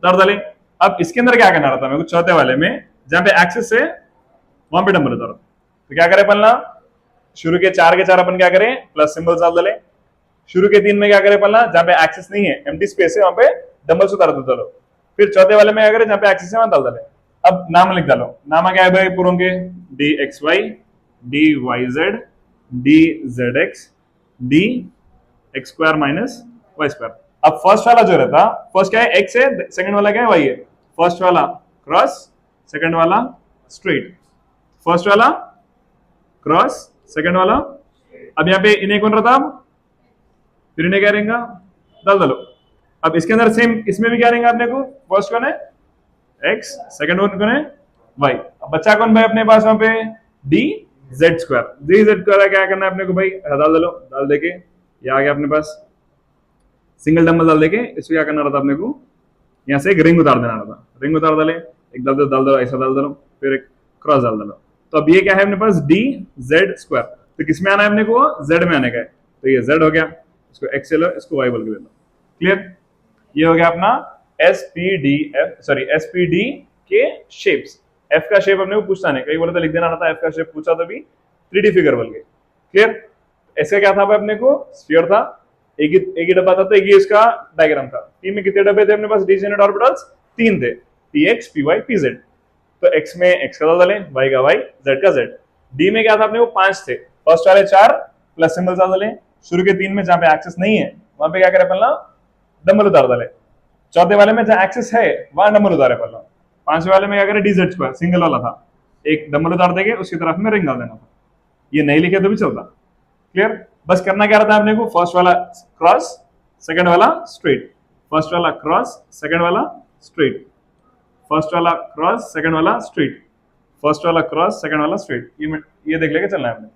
उतार डाले। अब इसके अंदर क्या करना रहता है मेरे को, चौथे वाले में जहां पे एक्सिस है वहां पे डंबल उतारो, तो क्या करें पलना, शुरू के 4 के 4 अपन क्या करें, प्लस सिंबल डाल डाले। शुरू के 3 में क्या करें पलना, जहां पे एक्सिस नहीं है, एम्प्टी स्पेस है, वहां पे डंबल्स उतार दो डालो। फिर चौथे वाले में क्या करें, जहां पे एक्सिस है वहां डाल डाले। अब नाम लिख डालो, नाम क्या है भाई पूरों के, D X Y, D Y Z, D Z X, D X square minus Y square. अब फर्स्ट वाला जो रहता, फर्स्ट क्या है, एक्स है, सेकंड वाला क्या है, वाई है। फर्स्ट वाला क्रॉस, सेकंड वाला स्ट्रेट, फर्स्ट वाला क्रॉस, सेकंड वाला। अब यहाँ पे इन्हें कौन रहता, अब फिर इन्हें क्या रहेगा, डाल डालो। अब इसके अंदर सेम इसमें भी क्या रहेगा अपने को, फर्स्ट कौन है एक्स, सेकंड वन कौन है वाई। अब बच्चा कौन भाई अपने पास वहां पे, D Z square, D Z square क्या करना है अपने को भाई, डाल डालो, डाल देके ये आ गया अपने पास, सिंगल डंबल डाल देके इसको क्या करना रहता अपने को, यहाँ से एक रिंग उतार देना रहता, रिंग उतार डाले, एक डाल दो ऐसा डाल दो, फिर एक क्रॉस डाल दो। तो अब ये क्या है अपने पास, डी जेड स्क्वायर, तो किसमें आना है अपने को, जेड में आने का है, तो ये जेड हो गया, इसको एक्स ले लो, इसको वाई बोल के दे दो, क्लियर। ये हो गया अपना एसपीडीएफ, सॉरी एसपीडी के शेप्स। एफ का शेप अपने को पूछता नहीं, कई बोले तो लिख देना रहता, एफ का शेप पूछा तो भी 3D फिगर बोल के, क्लियर। ऐसे क्या था अपने को, स्फीयर था, एक ही डब्बा था, तो एक ही इसका डायग्राम था। टी में कितने डब्बे थे अपने पास, डीजेनेट ऑर्बिटल्स 3 थे, P X P Y P Z. तो एक्स में एक्स का डाले, वाई का वाई, जेड का जेड। डी में क्या था अपने को, 5 थे, फर्स्ट वाले 4 प्लस सिंबल डाले। शुरू के 3 में जहां पे एक्सेस नहीं है वहां पे क्या करे पहला, डंबल उतार डाले। चौथे वाले में जहां एक्सेस है वहां डंबल उतारे पहला। पांचवें वाले में क्या करे, डीजेड स्क्वायर सिंगल वाला था, एक डंबल उतार देंगे, उसकी तरफ में रिंग डाल देना था। ये नहीं लिखे तो भी चलता, क्लियर। बस करना क्या रहता है अपने को, फर्स्ट वाला क्रॉस, सेकंड वाला स्ट्रेट, फर्स्ट वाला क्रॉस, सेकंड वाला स्ट्रेट, फर्स्ट वाला क्रॉस, सेकंड वाला स्ट्रेट, फर्स्ट वाला क्रॉस, सेकंड वाला स्ट्रेट। ये देख लेके चलना है अपने,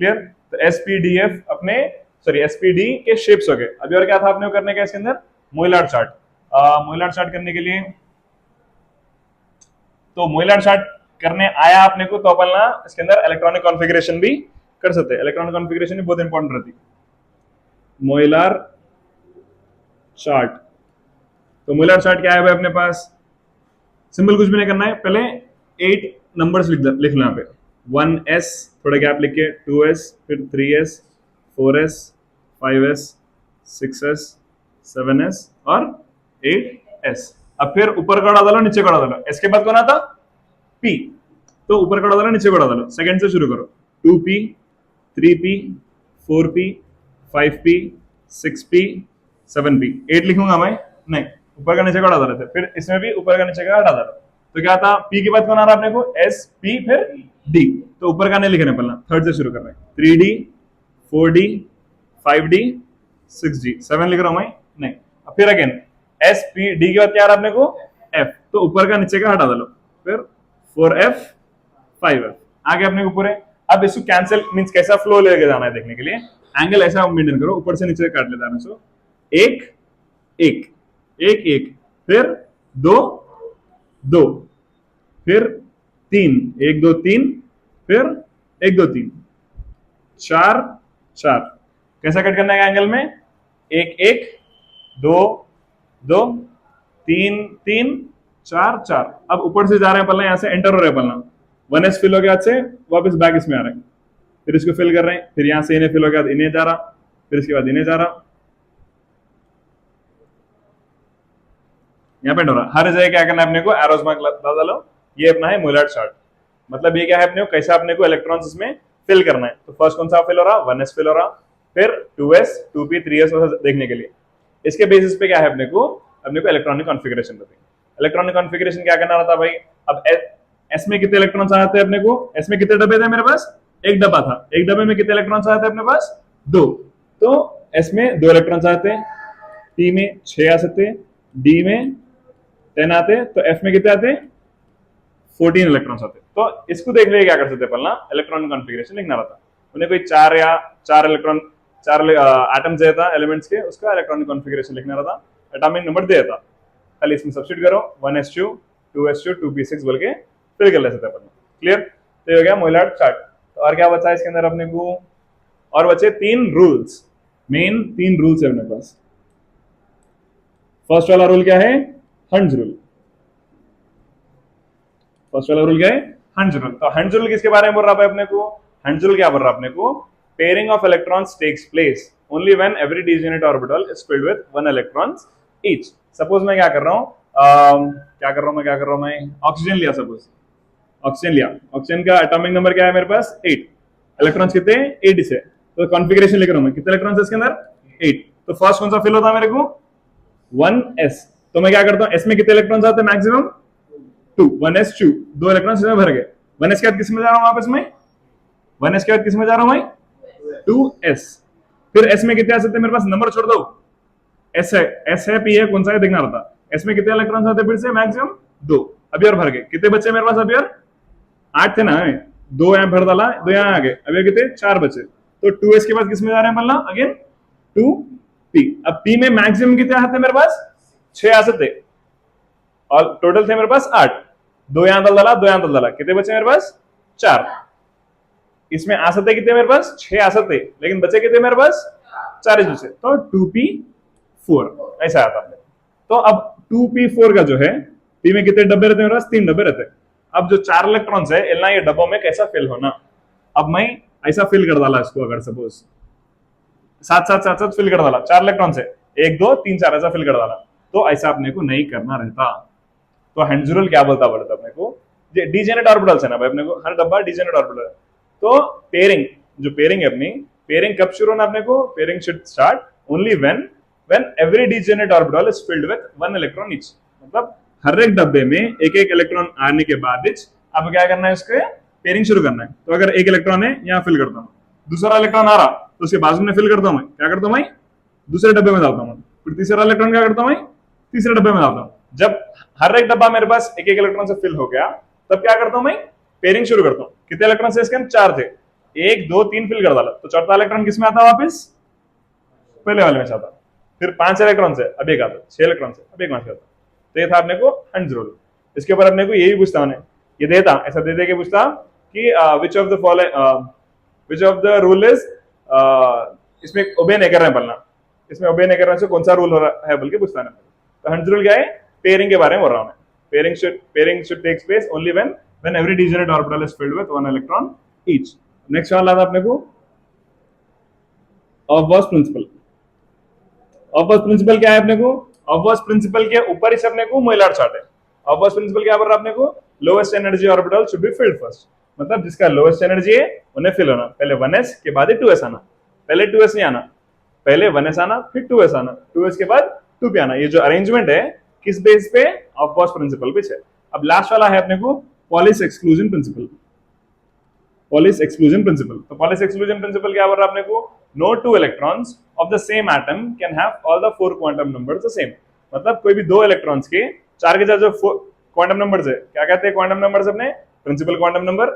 क्लियर। तो एसपीडीएफ अपने, सॉरी एसपीडी के शेप्स हो गए। अभी और क्या था अपने को करने का इसके अंदर, मोइलार्ड चार्ट। मोइलार्ड चार्ट करने के लिए, तो मोइलार्ड चार्ट करने आया अपने को, तो अपन ना इसके अंदर इलेक्ट्रॉनिक कॉन्फ़िगरेशन भी कर सकते हैं। इलेक्ट्रॉनिक कॉन्फ़िगरेशन भी बहुत इंपॉर्टेंट रहती है। मोइलार चार्ट, तो मोइलार चार्ट क्या है भाई अपने पास, सिंपल कुछ भी नहीं करना है, पहले 8 नंबर्स लिख लो यहाँ पे, 1s थोड़ा गैप लिख के, 2s, फिर 3s, 4s, 5s, 6s, 7s और 8s। अब फिर ऊपर का डालो, नीचे का डालो। इसके बाद कौन आता, p, तो ऊपर का डालो, नीचे का डालो। सेकंड से शुरू करो, 2p, 3p, 4p, 5p, 6p, 7p। 8 लिखूंगा मैं नहीं, ऊपर का नीचे का डाल देते, फिर इसमें भी ऊपर का नीचे का डाल दो। तो क्या था, p के बाद कौन आ रहा है अपने को, s, p, फिर d। तो ऊपर का नहीं लिखने पहला, थर्ड से शुरू करना है, 3d, 4d, 5d, 6d, 7 लिख रहा हूं मैं नहीं। अब फिर अगेन s, p, d के बाद क्या आ रहा है अपने को, f, तो ऊपर का नीचे का हटा दो, फिर 4f, 5f आगे अपने को पूरे। अब इसको कैंसिल मींस कैसा फ्लो लेके जाना है देखने के लिए, एंगल ऐसा मेंटेन करो, ऊपर से नीचे काट लेता है। सो एक एक एक एक, फिर 2 2, फिर 3, 1 2 3, फिर 1 2 3, 4 4। कैसा कट करना है एंगल में, 1 1, 2 2, 3 3, 4 4। अब ऊपर से जा रहे हैं पलना, यहां से एंटर हो रहे हैं पलना, 1s फिल हो गया, से वापस बैक इसमें आ रहे हैं, फिर इसको फिल कर रहे हैं, फिर यहां से इन्हें फिल हो गया, इन्हें जा रहा, फिर इसके बाद इन्हें जा रहा, यहाँ पे हो रहा। हर जगह क्या करना है अपने को, एरोस मार्क डालो। ये अपना है मोइलार्ड चार्ट, मतलब ये क्या है अपने को, कैसा अपने को इलेक्ट्रॉन्स इसमें फिल करना है। तो फर्स्ट कौन सा फिल हो रहा, 1s फिल हो रहा, फिर 2s, 2p, 3s देखने के लिए। इसके बेसिस पे क्या है अपने को इलेक्ट्रॉनिक कॉन्फ़िगरेशन रहती है। इलेक्ट्रॉनिक कॉन्फ़िगरेशन क्या करना रहता भाई, अब एस में कितने इलेक्ट्रॉन्स आते हैं अपने को, एस में कितने डब्बे थे मेरे पास, एक डब्बा था, एक डब्बे में कितने इलेक्ट्रॉन्स आते हैं अपने पास, 2। तो एस में 2 इलेक्ट्रॉन्स आते हैं, पी में 6 आ सकते हैं, डी में 10 आते हैं, तो एफ में कितने आते हैं, 14 इलेक्ट्रॉन्स आते। तो इसको देखने के क्या कर सकते अपन ना, इलेक्ट्रॉन कॉन्फ़िगरेशन लिखना रहता। उन्हें कोई चार इलेक्ट्रॉन, चार एटम्स दिया था एलिमेंट्स के, उसका इलेक्ट्रॉनिक कॉन्फ़िगरेशन लिखना रहता, एटॉमिक नंबर दिया था, खाली इसमें सब्स्टिट्यूट करो 1s2 2s2 2p6 बोल के फिल कर ले सकते अपन। क्लियर? तो ये हो गया मोइलार्ड चार्ट। तो और क्या बचा है इसके अंदर अपने को, और बचे 3 रूल्स, मेन 3 रूल्स है अपने पास। फर्स्ट वाला रूल क्या है, हंड्स रूल। फर्स्ट वाला रूल क्या है, हंड्स रूल। तो हंड्स रूल किसके बारे में बोल रहा है अपने को, हंड्स रूल क्या बोल रहा है अपने को, pairing of electrons takes place only when every degenerate orbital is filled with 1 electrons each. Suppose मैं क्या कर रहा हूं, क्या कर रहा हूं मैं ऑक्सीजन लिया, सपोज ऑक्सीजन लिया, ऑक्सीजन का एटॉमिक नंबर क्या है मेरे पास 8, इलेक्ट्रॉन्स कितने 8 से, तो कॉन्फ़िगरेशन लिख रहा हूं मैं, कितने इलेक्ट्रॉन्स है इसके अंदर 8। तो फर्स्ट कौन सा फिल होता है मेरे को 1s। तो मैं क्या करता हूं, s में कितने इलेक्ट्रॉन्स आते हैं मैक्सिमम 2, 1s2, 2 इलेक्ट्रॉन्स इसमें भर गए। 1s के बाद किस में जा रहा हूं वापस में, 1s के बाद किस में जा रहा हूं मैं 2s। फिर s में कितने आ सकते हैं मेरे पास, नंबर छोड़ दो, s है p है, कौन सा है देखना रहता। s में कितने इलेक्ट्रॉन्स आते हैं फिर से मैक्सिमम 2, अभी और भर गए, कितने बचे मेरे पास अभी और 8 थे ना, 2 यहाँ भर डाला, 2 यहाँ आ गए, अभी कितने 4 बचे। तो 2s के बाद किस में जा रहे हैं मतलब अगेन 2p। अब p में मैक्सिमम कितने आते हैं मेरे पास 6 आ सकते, और टोटल थे मेरे पास 8, 2 यहाँ डाला, 2 यहाँ डाला, कितने बचे मेरे पास 4। इसमें आ सकते कितने मेरे पास 6 आ सकते, लेकिन बचे कितने मेरे पास 4 इसमें से, तो 2p4 ऐसा आता है। तो अब 2p4 का जो है, p में कितने डब्बे रहते हैं मेरे पास 3 डब्बे रहते हैं। अब जो 4 इलेक्ट्रॉन्स है इतना ये डब्बों में कैसा फिल होना, अब मैं ऐसा फिल कर डाला इसको, अगर सपोज साथ फिल कर डाला, 4 इलेक्ट्रॉन्स है 1 2 3 4 ऐसा फिल कर डाला, तो ऐसा अपने को नहीं करना रहता। तो हंड्स रूल क्या बोलता पड़ता अपने को, डीजेनेट ऑर्बिटल्स है ना भाई, अपने को हर डब्बा डीजेनेट ऑर्बिटल है। तो पेयरिंग, जो पेयरिंग है अपनी, पेयरिंग कब शुरू होना अपने को, pairing should start only when every degenerate orbital is filled with 1 electron each. मतलब हर एक डब्बे में एक इलेक्ट्रॉन आने के बाद अब क्या करना है, इसके पेयरिंग शुरू करना है। तो अगर एक इलेक्ट्रॉन है यहाँ फिल करता हूँ, दूसरा इलेक्ट्रॉन आ रहा तो उसके बाजू में फिल करता हूँ, मैं क्या करता हूँ, मैं दूसरे डब्बे में डालता हूँ, फिर तीसरा इलेक्ट्रॉन क्या करता हूँ, मैं तीसरे डब्बे में डालता हूँ। जब हर एक डब्बा मेरे पास एक इलेक्ट्रॉन से फिल हो गया, तब क्या करता हूँ, मैं पेयरिंग शुरू करता हूँ। कितने इलेक्ट्रॉन से इसके 4 थे, 1 2 3 फिल कर डाला, तो चौथा इलेक्ट्रॉन किसमें आता वापस, पहले वाले में आता। फिर 5 इलेक्ट्रॉन से अब एक आता, 6 इलेक्ट्रॉन से अब एक आता। तो ये था अपने को हंड्स रूल। इसके ऊपर अपने को यही पूछता उन्हें, ये देता ऐसा दे दे के पूछता कि which of the following, which of the rule is, इसमें ओबे नहीं कर रहे हैं बोलना, इसमें ओबे नहीं कर रहे हैं, कौन सा रूल हो रहा है बोल के पूछता है। तो हंड्स रूल क्या है, पेयरिंग के बारे में बोल रहा हूं मैं। Pairing should takes place only when every degenerate orbital is filled with 1 electron each. Next वाला था अपने को ऑफ प्रिंसिपल। ऑफ प्रिंसिपल क्या है अपने को, ऑफ प्रिंसिपल के ऊपर ही अपने को मोइलार्ड चार्ट है। ऑफ प्रिंसिपल क्या बोल रहा है अपने को, lowest energy orbital should be filled first. मतलब जिसका लोएस्ट एनर्जी है उन्हें फिल होना, पहले 1s के बाद ही 2s आना, पहले 2s नहीं आना, पहले 1s आना फिर 2s आना, 2s के बाद 2p आना। ये जो अरेंजमेंट है किस बेस पे, ऑफ प्रिंसिपल पे है। अब लास्ट वाला है अपने को Pauli's exclusion principle. Pauli's exclusion principle, तो पॉलिश एक्सक्लूजन प्रिंसिपल क्या बोल रहा है अपने को, no 2 electrons of the same atom can have all the 4 quantum numbers the same. मतलब कोई भी 2 इलेक्ट्रॉन्स के 4 के 4 जो क्वांटम नंबर्स है, क्या कहते हैं क्वांटम नंबर्स अपने, principal quantum number,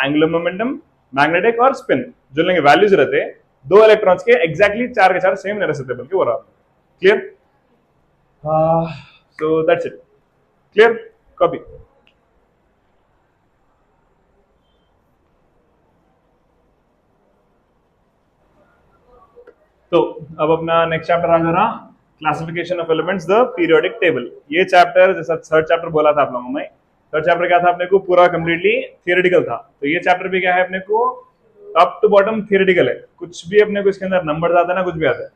angular momentum, magnetic और स्पिन, जो लेंगे वैल्यूज रहते हैं 2 इलेक्ट्रॉन्स के एग्जैक्टली 4 के 4 सेम नहीं रह सकते बल्कि, हो रहा है clear. So that's it, clear, copy. तो अब अपना नेक्स्ट चैप्टर आ जा रहा, classification of elements the periodic table. ये चैप्टर जैसा थर्ड चैप्टर बोला था आप लोगों में, थर्ड चैप्टर क्या था अपने को, पूरा कंप्लीटली थियोरेटिकल था। तो ये चैप्टर भी क्या है अपने को, टॉप टू बॉटम थियोरेटिकल है, कुछ भी अपने को इसके अंदर नंबर आता है ना, कुछ भी आता है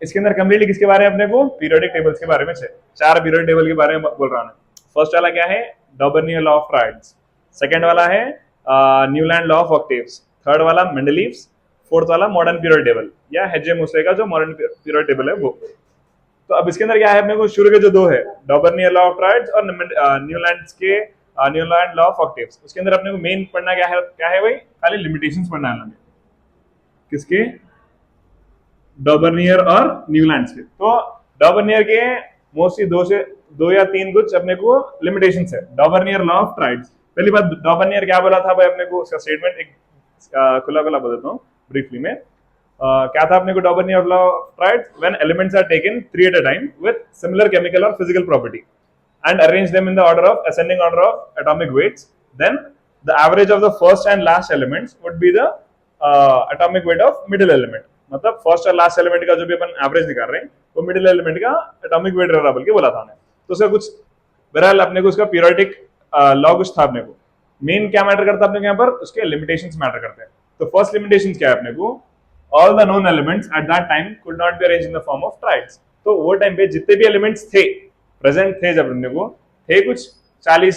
इसके अंदर। कंप्लीटली किसके बारे में अपने को, पीरियोडिक टेबल्स के बारे में, 4 पीरियोडिक टेबल के बारे में बोल रहा हूं। फर्स्ट वाला क्या है, Dobereiner law of triads, second वाला है Newland law of octaves, third वाला मेंडलीव्स, फोर्थ वाला मॉडर्न पीरियड टेबल या हेजे-मोसे का जो मॉडर्न पीरियड टेबल है वो। तो अब इसके अंदर क्या है अपने को, शुरू के जो 2 है, डॉबर्नियर लॉ ऑफ राइड्स और न्यूलैंड लॉ ऑफ ऑक्टेव्स। उसके अंदर अपने को मेन पढ़ना क्या है भाई, खाली लिमिटेशंस पढ़ना है हमें, किसके, डॉबर्नियर और न्यूलैंड के। तो डॉबर्नियर के मोस्टली 2 से दो या तीन कुछ अपने को लिमिटेशंस है डॉबर्नियर लॉ ऑफ ट्राइड्स। पहली बात, डॉबर्नियर क्या बोला था भाई अपने को, उसका स्टेटमेंट एक खुला खुला बताता हूँ ब्रीफली में। क्या था अपने को Dobereiner law of triads, when elements are taken three at a time with similar chemical और physical property and arrange them in the order of ascending order of atomic weights, then the average of the first and last elements would be the atomic weight of middle element। मतलब first और last element का जो भी अपन average निकाल रहे हैं वो middle element का एटॉमिक वेट रहा बोल के बोला था हमने। तो उसका कुछ बहरहाल अपने को उसका पीरियोडिक लॉ कुछ था अपने को। मेन क्या मैटर करता है अपने को यहाँ पर, उसके लिमिटेशंस मैटर करते हैं। तो फर्स्ट लिमिटेशन क्या है अपने को, all the known elements at that time could not be arranged in the form of triads. तो वो टाइम पे जितने भी एलिमेंट्स थे प्रेजेंट थे जब अपने को थे कुछ 40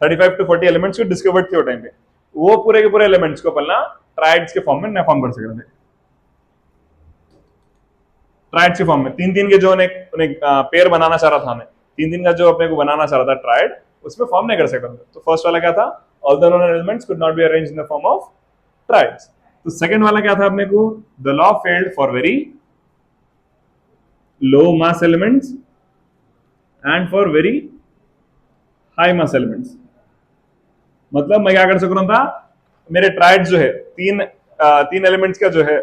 35 to 40 एलिमेंट्स जो डिस्कवर्ड थे वो टाइम पे, वो पूरे के पूरे एलिमेंट्स को पहला ट्राइड्स के फॉर्म में न फॉर्म कर सकते थे। ट्राइड्स के फॉर्म में तीन तीन के जो उन्हें पेयर बनाना चाह रहा था हमें, तीन तीन का जो अपने को बनाना चाह रहा था ट्राइड, उसमें फॉर्म नहीं कर सकते थे। तो फर्स्ट वाला क्या था, all the known elements could not be arranged in the form of triads. तो सेकंड वाला क्या था अपने को, the law failed for very low mass elements and for very high mass elements. मतलब मैं क्या कर सक रहा था, मेरे ट्राइड्स जो है तीन एलिमेंट्स का जो है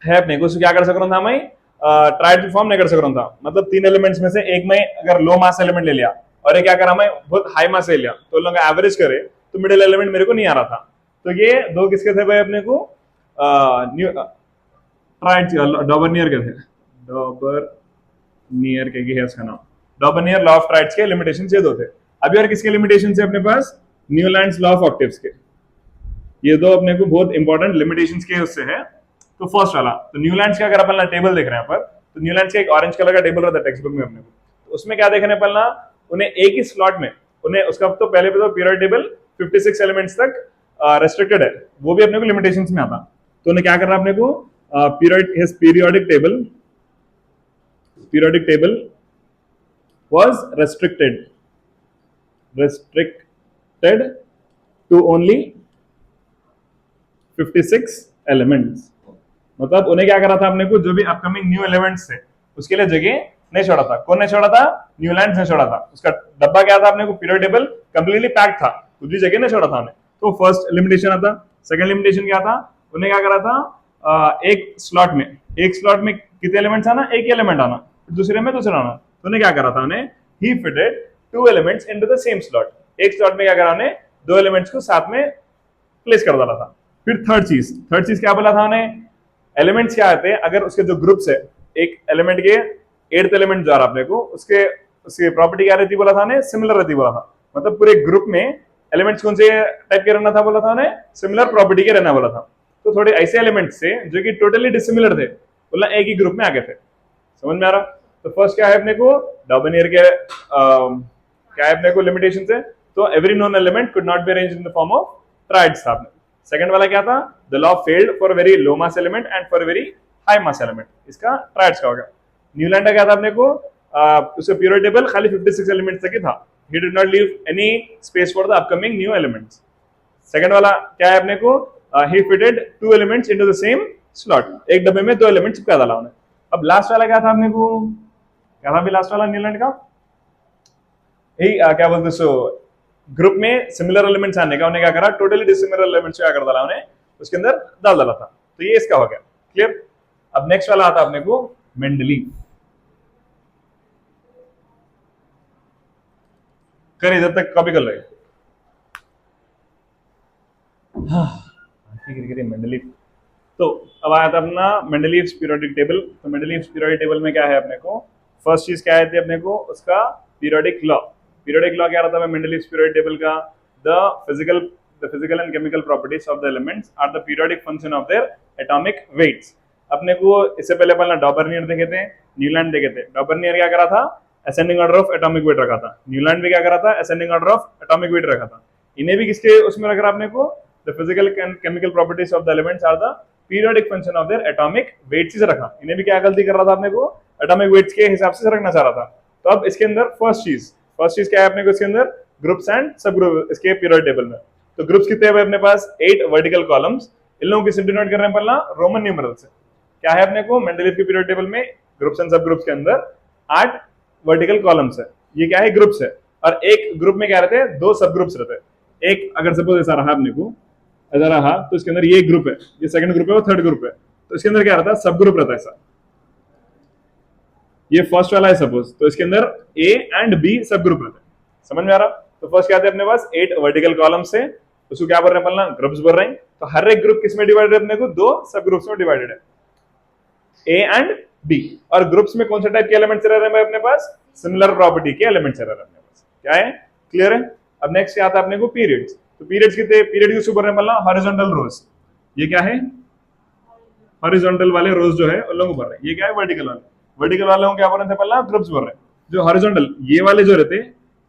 अपने को क्या कर सक रहा था, मैं ट्राइड फॉर्म नहीं कर सक रहा था। मतलब तीन एलिमेंट्स में से एक में अगर लो मास एलिमेंट ले लिया और एक क्या करा मैं बहुत हाई मास ले लिया, तो लोग एवरेज करे तो मिडिल एलिमेंट मेरे को नहीं आ रहा था। तो ये दो किसके थे भाई अपने को, ट्राइड डॉबर्नियर के थे, डॉबर्नियर के है इसका नाम, डॉबर्नियर लॉ ऑफ ट्राइड्स के लिमिटेशन ये दो थे। अभी और किसके लिमिटेशन है अपने पास, न्यूलैंड्स लॉ ऑफ ऑक्टेव्स के। ये दो अपने को बहुत इंपॉर्टेंट लिमिटेशंस के उससे है। तो फर्स्ट वाला, तो न्यूलैंड्स का अगर अपन टेबल देख रहे हैं पर, तो न्यूलैंड्स का एक ऑरेंज कलर का टेबल रहता है टेक्स्ट बुक में अपने को। तो उसमें क्या देखने पड़ना, उन्हें एक ही स्लॉट में उन्हें उसका तो पहले पे तो पीरियड टेबल 56 एलिमेंट्स तक रेस्ट्रिक्टेड है, वो भी अपने को लिमिटेशंस में आता। तो उन्हें क्या करना अपने को, periodic table was restricted to only 56 elements। मतलब उन्हें क्या करा था अपने को, जो भी अपकमिंग न्यू एलिमेंट्स थे उसके लिए जगह नहीं छोड़ा था। कौन ने छोड़ा था, न्यूलैंड्स ने छोड़ा था। उसका डब्बा क्या था अपने को, पीरियड टेबल कंप्लीटली पैक्ड था, कुछ भी जगह नहीं छोड़ा था उन्हें। तो फर्स्ट लिमिटेशन आता। सेकंड लिमिटेशन क्या था, उन्हें क्या करा था, एक स्लॉट में कितने एलिमेंट्स आना, एक ही एलिमेंट आना, दूसरे में दूसरा आना। तो उन्हें क्या करा था, उन्हें he fitted two elements into the same slot. एक स्लॉट में क्या करा, उन्हें दो एलिमेंट्स को साथ में प्लेस कर डाला था। फिर थर्ड चीज क्या बोला था उन्हें, एलिमेंट्स क्या आते हैं, अगर उसके जो ग्रुप्स है, एक एलिमेंट के 8th एलिमेंट जा रहा अपने को, उसके प्रॉपर्टी क्या रहती बोला था उन्हें, सिमिलर रहती बोला था। मतलब पूरे ग्रुप में एलिमेंट्स कौन से टाइप के रहना था बोला था उन्हें, सिमिलर प्रॉपर्टी के रहना बोला था। तो थोड़े ऐसे एलिमेंट्स थे जो कि टोटली डिसिमिलर थे, बोला एक ही ग्रुप में आ गए थे। समझ में आ रहा। तो फर्स्ट क्या है अपने को, डॉबर्नियर के क्या है अपने को लिमिटेशन है, तो every known element could not be arranged in the form of triads था। सेकंड वाला क्या था, the law failed for very low mass element and for very high mass element. इसका ट्राइड्स का होगा। न्यूलैंड का क्या था अपने को, उसका पीरियड टेबल खाली 56 एलिमेंट्स तक ही था। He did not leave any space for the upcoming new elements. Second वाला क्या है अपने को, he fitted two elements into the same slot, एक डब्बे में दो एलिमेंट्स चिपका डाला उन्हें। अब लास्ट वाला क्या था अपने को, क्या था भी लास्ट वाला न्यूलैंड का, क्या बोलते सो ग्रुप में सिमिलर एलिमेंट्स आने का, उन्हें क्या करा, टोटली डिसिमिलर एलिमेंट्स क्या कर डाला उन्हें, उसके अंदर डाल डाला था। तो ये इसका हो गया क्लियर। अब नेक्स्ट वाला आता अपने को मेंडलीव। कर इधर तक कॉपी कर लो। मेंडलीव। तो अब आया था अपना मेंडलीव्स पीरियोडिक टेबल। तो मेंडलीव्स पीरियोडिक टेबल में क्या है अपने को, फर्स्ट चीज क्या है अपने को, उसका पीरियोडिक लॉ। पीरियोडिक लॉ क्या रहता है मेंडलीव्स पीरियोडिक टेबल का, the physical and chemical properties of the elements are the periodic function of their atomic weights. अपने को इससे पहले अपन डॉबर्नियर देखे थे, न्यूलैंड देखे थे। डॉबर्नियर क्या करा था, ascending order of atomic weight रखा था। न्यूलैंड भी क्या करा था, ascending order of atomic weight रखा था। इन्हें भी किसके उसमें रखा अपने को, the physical and chemical properties of the elements are the periodic function of their atomic weights से रखा। इन्हें भी क्या गलती कर रहा था अपने को, एटॉमिक वेट्स के हिसाब से रखना चाह रहा था। तो अब इसके अंदर फर्स्ट चीज क्या है अपने को, इसके अंदर ग्रुप्स एंड सब ग्रुप इसके पीरियड टेबल में। तो ग्रुप्स कितने हैं अपने पास, 8 वर्टिकल कॉलम्स। इन लोगों की डिनोट कर रहे हैं पहला रोमन न्यूमरल से। क्या है अपने को मेंडलीव के पीरियड टेबल में ग्रुप्स एंड सब ग्रुप्स के अंदर 8 वर्टिकल कॉलम्स है, ये क्या है ग्रुप्स है, और एक ग्रुप में क्या रहते हैं, 2 सब ग्रुप्स रहते हैं। एक अगर सपोज ऐसा रहा अपने को, ऐसा रहा तो इसके अंदर ये ग्रुप है, ये सेकंड ग्रुप है, वो थर्ड ग्रुप है, तो इसके अंदर क्या रहता है, सब ग्रुप रहता है ऐसा। ये फर्स्ट वाला है सपोज, तो इसके अंदर ए एंड बी सब ग्रुप रहते हैं, समझ में आ रहा। तो फर्स्ट क्या है अपने पास 8 वर्टिकल कॉलम्स है, उसको क्या बोल रहे हैं पहला, ग्रुप्स बोल रहे हैं। तो हर एक ग्रुप किस में डिवाइडेड है अपने को, 2 सब ग्रुप्स में डिवाइडेड है, ए एंड बी। और ग्रुप्स में कौन सा टाइप के एलिमेंट्स रह रहे हैं अपने पास, सिमिलर प्रॉपर्टी के एलिमेंट्स रह रहे हैं अपने पास, क्या है, क्लियर है। अब नेक्स्ट क्या आता है अपने को, पीरियड्स। तो पीरियड्स कितने, पीरियड किसको बोल रहे हैं पहला, हॉरिजॉन्टल रोज, ये क्या है, हॉरिजॉन्टल वाले रोज जो है उन लोगों को बोल रहे हैं, ये क्या है वर्टिकल वाले, वर्टिकल वाले को क्या बोल रहे थे पहला, ग्रुप्स बोल रहे हैं। जो हॉरिजॉन्टल ये वाले जो रहते,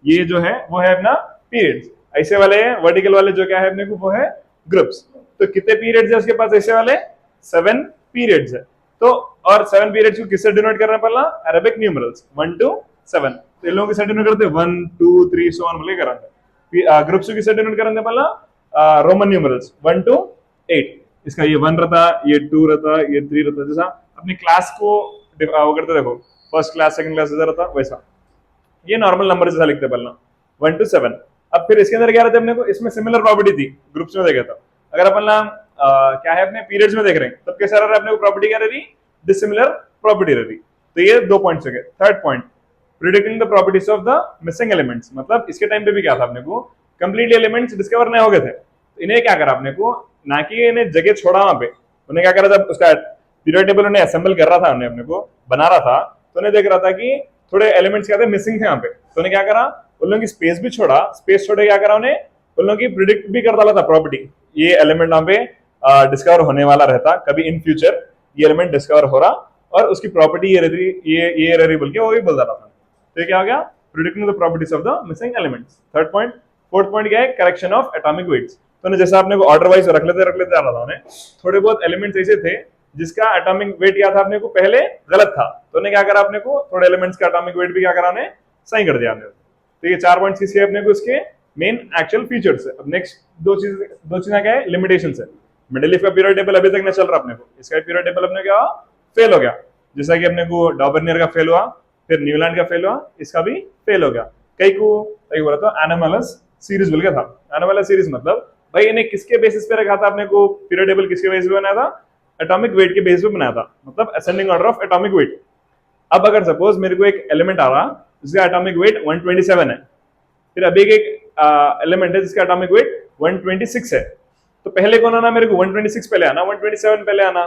ये जो है वो है अपना पीरियड्स, ऐसे वाले वर्टिकल वाले जो क्या है अपने को, वो है ग्रुप्स। तो कितने पीरियड्स है उसके पास ऐसे वाले, 7 पीरियड्स है। तो और 7 पीरियड्स को किससे डिनोट कर रहे हैं पहला, अरेबिक न्यूमरल्स 1 to 7। तो इन लोगों के साथ डिनोट करते हैं 1 2 3 सो ऑन बोले कराते। ग्रुप्स को किससे डिनोट कर रहे हैं पहला, रोमन न्यूमरल्स 1 to 8। इसका ये 1 रहता, ये 2 रहता, ये 3 रहता, जैसा अपनी क्लास को वो करते देखो, फर्स्ट क्लास सेकंड क्लास जैसा रहता वैसा, ये नॉर्मल नंबर जैसा लिखते पहला 1 to 7। अब फिर इसके अंदर क्या रहता है अपने को, इसमें सिमिलर प्रॉपर्टी थी ग्रुप्स में देखे तो, अगर अपन क्या है अपने पीरियड्स में देख रहे हैं तब कैसा रह रहा है अपने को, प्रॉपर्टी क्या रह रही, डिसिमिलर प्रॉपर्टी रह रही। तो ये 2 पॉइंट्स हो गए। Third point, predicting the properties of the missing elements, मतलब इसके टाइम पे भी क्या था अपने को, कंप्लीटली एलिमेंट्स डिस्कवर नहीं हो गए थे, तो इन्हें क्या करा अपने को, ना कि इन्हें जगह छोड़ा वहां पे, उन्हें क्या करा था, उसका पीरियड टेबल उन्हें असेंबल कर रहा था, उन्हें अपने को बना रहा था, तो उन्हें देख रहा था कि थोड़े एलिमेंट्स क्या थे, मिसिंग थे यहाँ पे, तो उन्हें क्या करा, उन लोगों की स्पेस भी छोड़ा, स्पेस छोड़े क्या करा उन्हें, उन लोगों की प्रिडिक्ट भी कर डाला था प्रॉपर्टी, ये एलिमेंट वहां पे डिस्कवर होने वाला रहता, कभी इन फ्यूचर ये एलिमेंट डिस्कवर हो रहा, और उसकी प्रॉपर्टी ये रहती, ये रही बोल के वो भी बोल रहा था। तो ये क्या हो गया, predicting the properties of the missing elements, third point. Fourth point क्या है, करेक्शन ऑफ एटॉमिक वेट्स। तो जैसा आपने को ऑर्डर वाइज रख लेते जा रहा था उन्हें, थोड़े बहुत एलिमेंट्स ऐसे थे जिसका एटॉमिक वेट क्या था अपने को पहले गलत था, तो उन्हें क्या करा अपने को, थोड़े एलिमेंट्स का एटॉमिक वेट भी क्या करा उन्हें सही कर दिया हमने। तो ये 4 पॉइंट्स किसके अपने को, इसके मेन एक्चुअल फीचर्स है। अब नेक्स्ट दो चीजें क्या है, लिमिटेशंस है। मेंडलीफ का पीरियड टेबल अभी तक नहीं चल रहा अपने को, इसका पीरियड टेबल अपने क्या फेल हो गया, जैसा कि अपने को डॉबर्नियर का फेल हुआ, फिर न्यूलैंड का फेल हुआ, इसका भी फेल हो गया। कई बोला था एनोमलस सीरीज बोल गया था। एनोमलस सीरीज मतलब भाई इन्हें किसके बेसिस पे रखा था अपने को, पीरियड टेबल किसके बेसिस पे बनाया था, एटॉमिक वेट के बेसिस पे बनाया था, मतलब ascending order of atomic wait. अब अगर सपोज मेरे को एक एलिमेंट आ रहा जिसका एटॉमिक वेट 127 है, फिर अभी एक एलिमेंट है जिसका एटॉमिक वेट 126 है, तो पहले कौन आना मेरे को, 126 पहले आना, 127 पहले आना,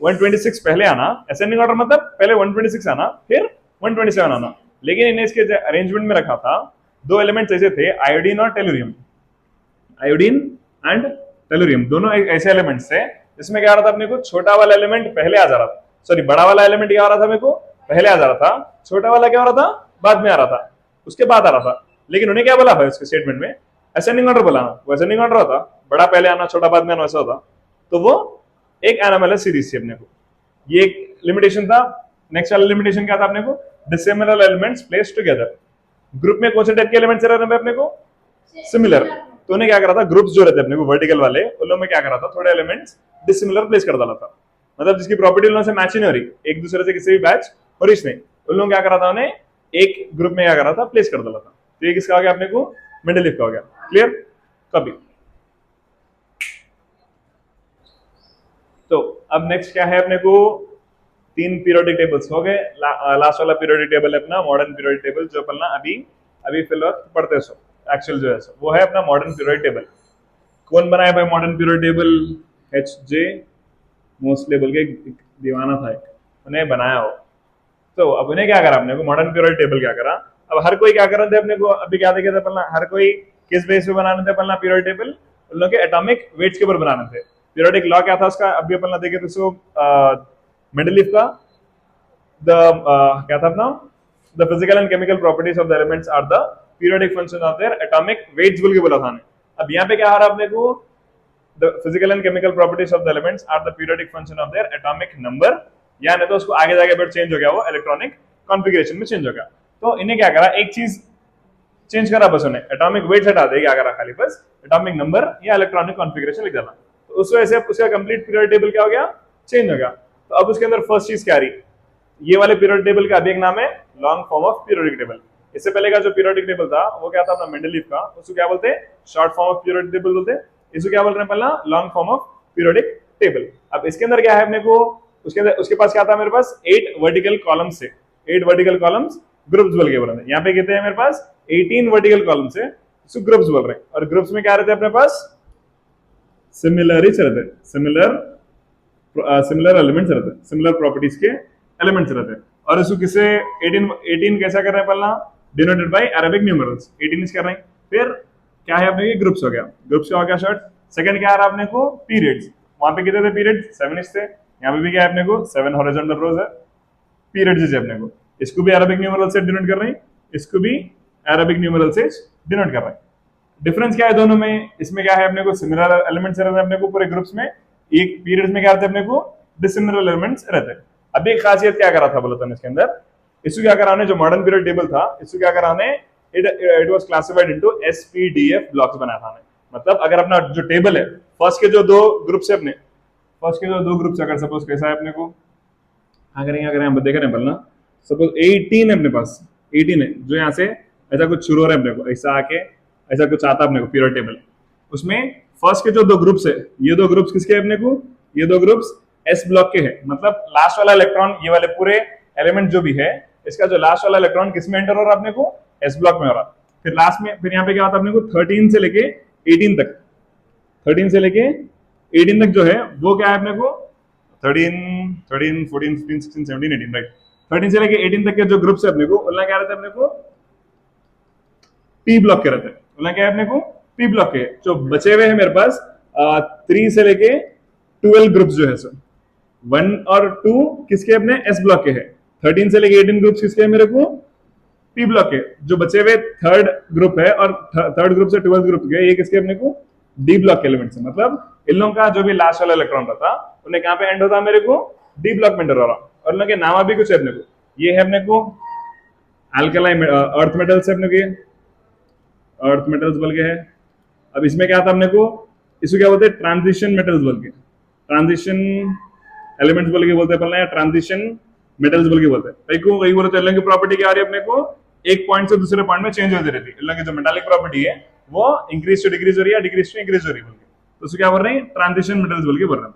126 पहले आना, असेंडिंग ऑर्डर मतलब पहले 126 आना फिर 127 आना। लेकिन इन्हें इसके अरेंजमेंट में रखा था, 2 एलिमेंट्स ऐसे थे, आयोडीन और टेलुरियम, आयोडीन एंड टेलुरियम, दोनों ऐसे एलिमेंट्स थे जिसमें क्या आ रहा था अपने को, छोटा वाला एलिमेंट पहले आ जा रहा था, सॉरी बड़ा वाला एलिमेंट क्या आ रहा था मेरे को, पहले आ जा रहा था, छोटा वाला क्या हो रहा था, बाद में आ रहा था, उसके बाद आ रहा था। लेकिन उन्हें क्या बोला है उसके स्टेटमेंट में, असेंडिंग ऑर्डर बोला, वो असेंडिंग ऑर्डर होता, बड़ा पहले आना छोटा बाद में आना वैसा होता, तो वो एक एनोमलस सीरीज थी अपने को, ये एक लिमिटेशन था। नेक्स्ट वाला लिमिटेशन क्या था अपने को, dissimilar elements placed together. Group में कौन से टाइप के एलिमेंट्स रह रहे हैं अपने को, सिमिलर, तो उन्हें क्या करा था, ग्रुप्स जो रहते अपने को वर्टिकल वाले, उन लोगों में क्या करा था, थोड़े एलिमेंट्स डिसिमिलर प्लेस कर डाला था, मतलब जिसकी प्रॉपर्टी उन लोगों से मैच ही नहीं हो रही, एक दूसरे से किसी भी बैच और इसमें उन लोगों क्या करा था, उन्हें एक ग्रुप में क्या करा था, प्लेस कर डाला था। तो ये किसका हो गया अपने को, मेंडलीफ का हो गया। क्लियर। कभी तो अब नेक्स्ट क्या है अपने को, 3 पीरियोडिक टेबल्स हो गए। लास्ट वाला पीरियोडिक टेबल है अपना मॉडर्न पीरियोडिक टेबल, जो अपना अभी फिलहाल पढ़ते सो एक्चुअल जो है वो है अपना मॉडर्न पीरियोडिक टेबल। कौन बनाया भाई modern periodic table, H.J. Mosley बोल के दीवाना था एक, उन्हें बनाया हो। तो अब उन्हें क्या करा अपने को, मॉडर्न पीरियोडिक टेबल क्या करा, अब हर कोई क्या कर रहे थे अपने को, अभी क्या देखे थे पहला, हर कोई किस बेस पे बनाने थे पहला पीरियोडिक टेबल, उन लोगों के एटॉमिक वेट्स के ऊपर बनाने थे। पीरियोडिक लॉ क्या था उसका, अभी अपन देखे थे सो मेंडलीफ का क्या था अपना, the physical and chemical properties of the elements are the periodic function of their atomic weights बोल के बोला था। अब यहाँ पे क्या आ रहा है अपने को, the physical and chemical properties of the elements are the periodic function of their atomic number, या नहीं तो उसको आगे जाके फिर चेंज हो गया, वो इलेक्ट्रॉनिक कॉन्फ़िगरेशन में चेंज हो गया। तो इन्हें क्या करा, एक चीज चेंज करा बस, उन्हें एटॉमिक वेट हटा दे, क्या करा खाली बस एटॉमिक नंबर या इलेक्ट्रॉनिक कॉन्फ़िगरेशन लिख डाला, तो उस वजह से उसका कंप्लीट पीरियोडिक टेबल क्या हो गया, चेंज हो गया। तो अब उसके अंदर फर्स्ट चीज क्या आ रही, ये वाले पीरियोडिक टेबल का अभी एक नाम है long form of periodic table. इससे पहले का जो पीरियोडिक टेबल था वो क्या था अपना मेंडलीफ का, उसको क्या बोलते हैं, short form of periodic table बोलते हैं। इसको क्या बोल रहे हैं पहला, long form of periodic table. अब इसके अंदर क्या है अपने को, उसके अंदर उसके पास क्या था मेरे पास 8 वर्टिकल कॉलम्स से, 8 वर्टिकल कॉलम्स ग्रुप्स बोल के बोल रहे हैं। यहाँ पे कहते हैं मेरे पास 18 वर्टिकल कॉलम्स है, इसको ग्रुप्स बोल रहे हैं। और ग्रुप्स में क्या रहते हैं अपने पास, सिमिलर ही रहते हैं, सिमिलर एलिमेंट्स रहते हैं, सिमिलर प्रॉपर्टीज के एलिमेंट्स रहते हैं। और इसको किसे 18 कैसा कर रहे हैं पहला, डिनोटेड बाय अरेबिक न्यूमरल्स, 18 कर रहे हैं। फिर क्या है अपने, ग्रुप्स हो गया, ग्रुप्स का हो गया शॉर्ट। सेकंड क्या आ रहा है अपने को, पीरियड्स। वहां पे कितने थे पीरियड, 7 थे। यहाँ पे भी क्या है अपने को 7 हॉरिजॉन्टल रोज है, पीरियड्स है अपने को। इसको भी अरेबिक न्यूमरल से डिनोट कर रहे हैं, इसको भी अरेबिक न्यूमरल से डिनोट कर रहे हैं। डिफरेंस क्या है दोनों में, इसमें क्या है अपने को सिमिलर एलिमेंट्स रहते हैं अपने को पूरे ग्रुप्स में, एक पीरियड्स में क्या रहते हैं अपने को डिसिमिलर एलिमेंट्स रहते हैं। अभी एक खासियत क्या करा था बोलो तो इसके अंदर, इसको क्या कराने, जो मॉडर्न पीरियड टेबल था इसको क्या कराने, it was classified into SPDF blocks बनाया था। मतलब अगर अपना जो टेबल है, फर्स्ट के जो दो ग्रुप्स है अपने, फर्स्ट के जो दो ग्रुप्स अगर सपोज कैसा है अपने को, अगर यहाँ देख रहे हैं पहला सपोज 18 है अपने पास, 18 है, जो यहाँ से ऐसा कुछ शुरू हो रहा है अपने को, ऐसा आके ऐसा कुछ आता है अपने को पीरियड टेबल। उसमें फर्स्ट के जो दो ग्रुप्स है, ये दो ग्रुप्स किसके है अपने को, ये दो ग्रुप्स एस ब्लॉक के हैं। मतलब लास्ट वाला इलेक्ट्रॉन, ये वाले पूरे एलिमेंट जो भी है, इसका जो लास्ट वाला इलेक्ट्रॉन किस में एंटर हो रहा है अपने को, एस ब्लॉक में हो रहा है। फिर लास्ट में फिर यहाँ पे क्या होता है अपने को 13 से लेके 18 तक, 13 से लेके 18 तक जो है वो क्या है अपने को 13, 14, 15, 16, 17, 18 राइट। 13 से लेके 18 तक के जो ग्रुप्स है अपने को, उनका क्या रहता है अपने को पी ब्लॉक के रहते हैं। उनका क्या है अपने को पी ब्लॉक के। जो बचे हुए हैं मेरे पास 3 से लेके 12 ग्रुप्स जो है सर, 1 और 2 किसके अपने एस ब्लॉक के हैं। 13 से लेके 18 ग्रुप्स किसके हैं मेरे को पी ब्लॉक के। जो बचे हुए थर्ड ग्रुप है और थर्ड ग्रुप से 12th ग्रुप के, ये किसके अपने को डी ब्लॉक के एलिमेंट्स है। मतलब इन लोगों का जो भी लास्ट वाला इलेक्ट्रॉन रहता उन्हें कहां पे एंड होता मेरे को डी ब्लॉक में एंटर हो रहा। और इन लोगों के नाम भी कुछ है अपने को, ये है अपने को अल्कलाइन अर्थ मेटल्स है अपने को, अर्थ मेटल्स बोल के है। अब इसमें क्या था अपने को, इसको क्या बोलते हैं ट्रांजिशन मेटल्स बोल के, ट्रांजिशन एलिमेंट्स बोल के बोलते हैं, या ट्रांजिशन मेटल्स बोल के बोलते हैं। कई बोलते हैं की प्रॉपर्टी क्या आ रही है अपने को, एक पॉइंट से दूसरे पॉइंट में चेंज होती रहती है। इन लोगों की जो मेटालिक प्रॉपर्टी है वो इंक्रीज टू डिक्रीज हो रही है, डिक्रीज टू इंक्रीज हो रही है बोल के, तो उसको क्या बोल रहे हैं ट्रांजिशन मेटल्स बोल के बोल रहे हैं।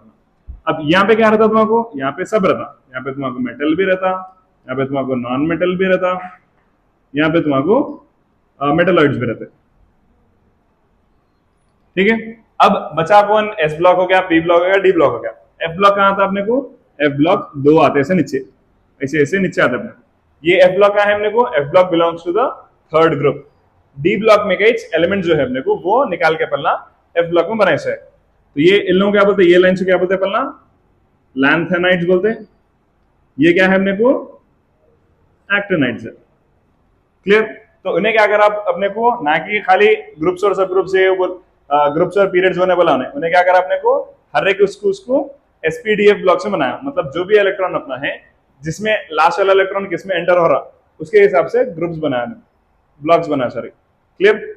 अब यहाँ पे क्या रहता तुम्हारा, यहाँ पे सब रहता, यहाँ पे तुम्हारा मेटल भी रहता, यहाँ पे तुम्हारा नॉन मेटल भी रहता, यहाँ पे तुम्हारा मेटलॉइड्स भी रहते। ठीक है, अब बचा कौन, एस ब्लॉक हो गया, पी ब्लॉक हो गया, डी ब्लॉक हो गया। एफ ब्लॉक कहां आता अपने को, एफ ब्लॉक 2 आते ऐसे नीचे, ऐसे ऐसे नीचे आते अपने को। ये एफ ब्लॉक कहां है अपने को, F block belongs to the third group. D block में कई एलिमेंट जो है अपने को वो निकाल के पलना एफ ब्लॉक में बनाए से। तो ये इन लोगों क्या बोलते हैं, ये लाइन से क्या बोलते हैं पलना लैंथेनाइड्स बोलते हैं। ये क्या है अपने को एक्टिनाइड्स है। क्लियर, तो इन्हें क्या करा अपने को, ना कि खाली ग्रुप्स और सब ग्रुप्स से ग्रुप्स और पीरियड्स होने वाला उन्हें क्या करा अपने को हर एक उसको एसपीडीएफ ब्लॉक से बनाया। मतलब जो भी इलेक्ट्रॉन अपना है जिसमें लास्ट वाला इलेक्ट्रॉन किसमें एंटर हो रहा, उसके हिसाब से ग्रुप्स बनाया, ब्लॉक्स बनाया सॉरी। क्लियर,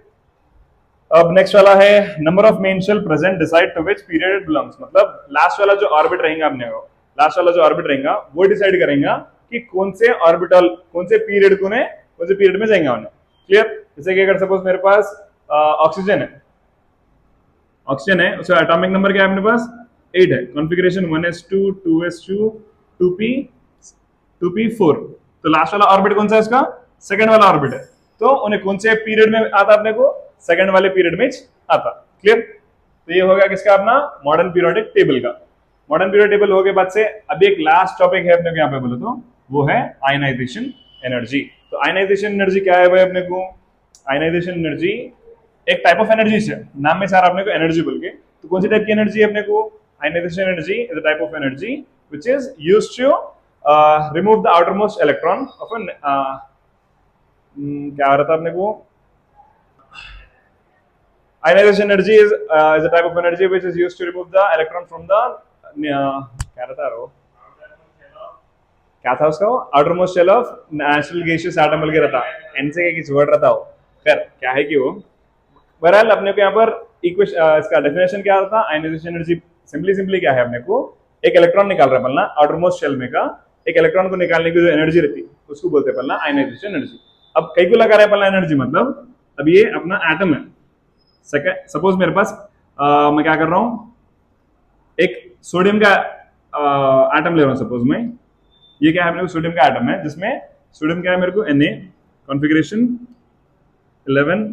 अब नेक्स्ट वाला है number of main shell present decide to which period it belongs. मतलब लास्ट वाला जो ऑर्बिट रहेगा अपने को, लास्ट वाला जो ऑर्बिट रहेगा वो डिसाइड करेगा कि कौन से ऑर्बिटल कौन से पीरियड को ने कौन से पीरियड में जाएंगे उन्हें। क्लियर, जैसे कि अगर सपोज मेरे पास ऑक्सीजन है, ऑक्सीजन है, उसका एटॉमिक नंबर क्या है अपने पास 8 है, कॉन्फ़िगरेशन 1s2 2s2 2p4। तो लास्ट वाला ऑर्बिट कौन सा है उसका, सेकंड वाला ऑर्बिट है। तो उन्हें कौन से पीरियड में आता अपने को, सेकंड वाले पीरियड में आता। क्लियर, तो ये हो गया किसका अपना मॉडर्न पीरियोडिक टेबल का। मॉडर्न पीरियोडिक टेबल हो के बाद से अभी एक लास्ट टॉपिक है अपने को यहाँ पे बोले तो वो है आयनाइजेशन एनर्जी। तो आयनाइजेशन एनर्जी क्या है भाई अपने को, आयनाइजेशन एनर्जी एक टाइप ऑफ एनर्जी से, नाम में सारा अपने को एनर्जी बोल के। तो कौन सी टाइप की एनर्जी है अपने को, ionisation energy is a type of energy which is used to remove the outermost electron of an क्या रहता है अपने को, ionization energy is a type of energy which is used to remove the electron from the क्या रहता है वो, क्या था उसका outermost shell of natural gaseous atom बोल के रहता, n से किस वर्ड रहता हो, खैर क्या है कि वो बहरहाल अपने को यहाँ पर इसका डेफिनेशन क्या होता है, आयनाइजेशन एनर्जी सिंपली क्या है अपने को एक इलेक्ट्रॉन निकाल रहा है बनना आउटरमोस्ट शेल में का, एक इलेक्ट्रॉन को निकालने की जो एनर्जी रहती है उसको बोलते हैं पहला आयनाइजेशन एनर्जी। अब कई को लगा रहा है पहला एनर्जी मतलब अब ये अपना एटम है। सेकंड सपोज मेरे पास मैं क्या कर रहा हूं, एक सोडियम का एटम ले रहा हूं सपोज मैं। ये क्या है मेरे को, सोडियम का एटम है जिसमें सोडियम क्या है मेरे को Na कॉन्फ़िगरेशन 11,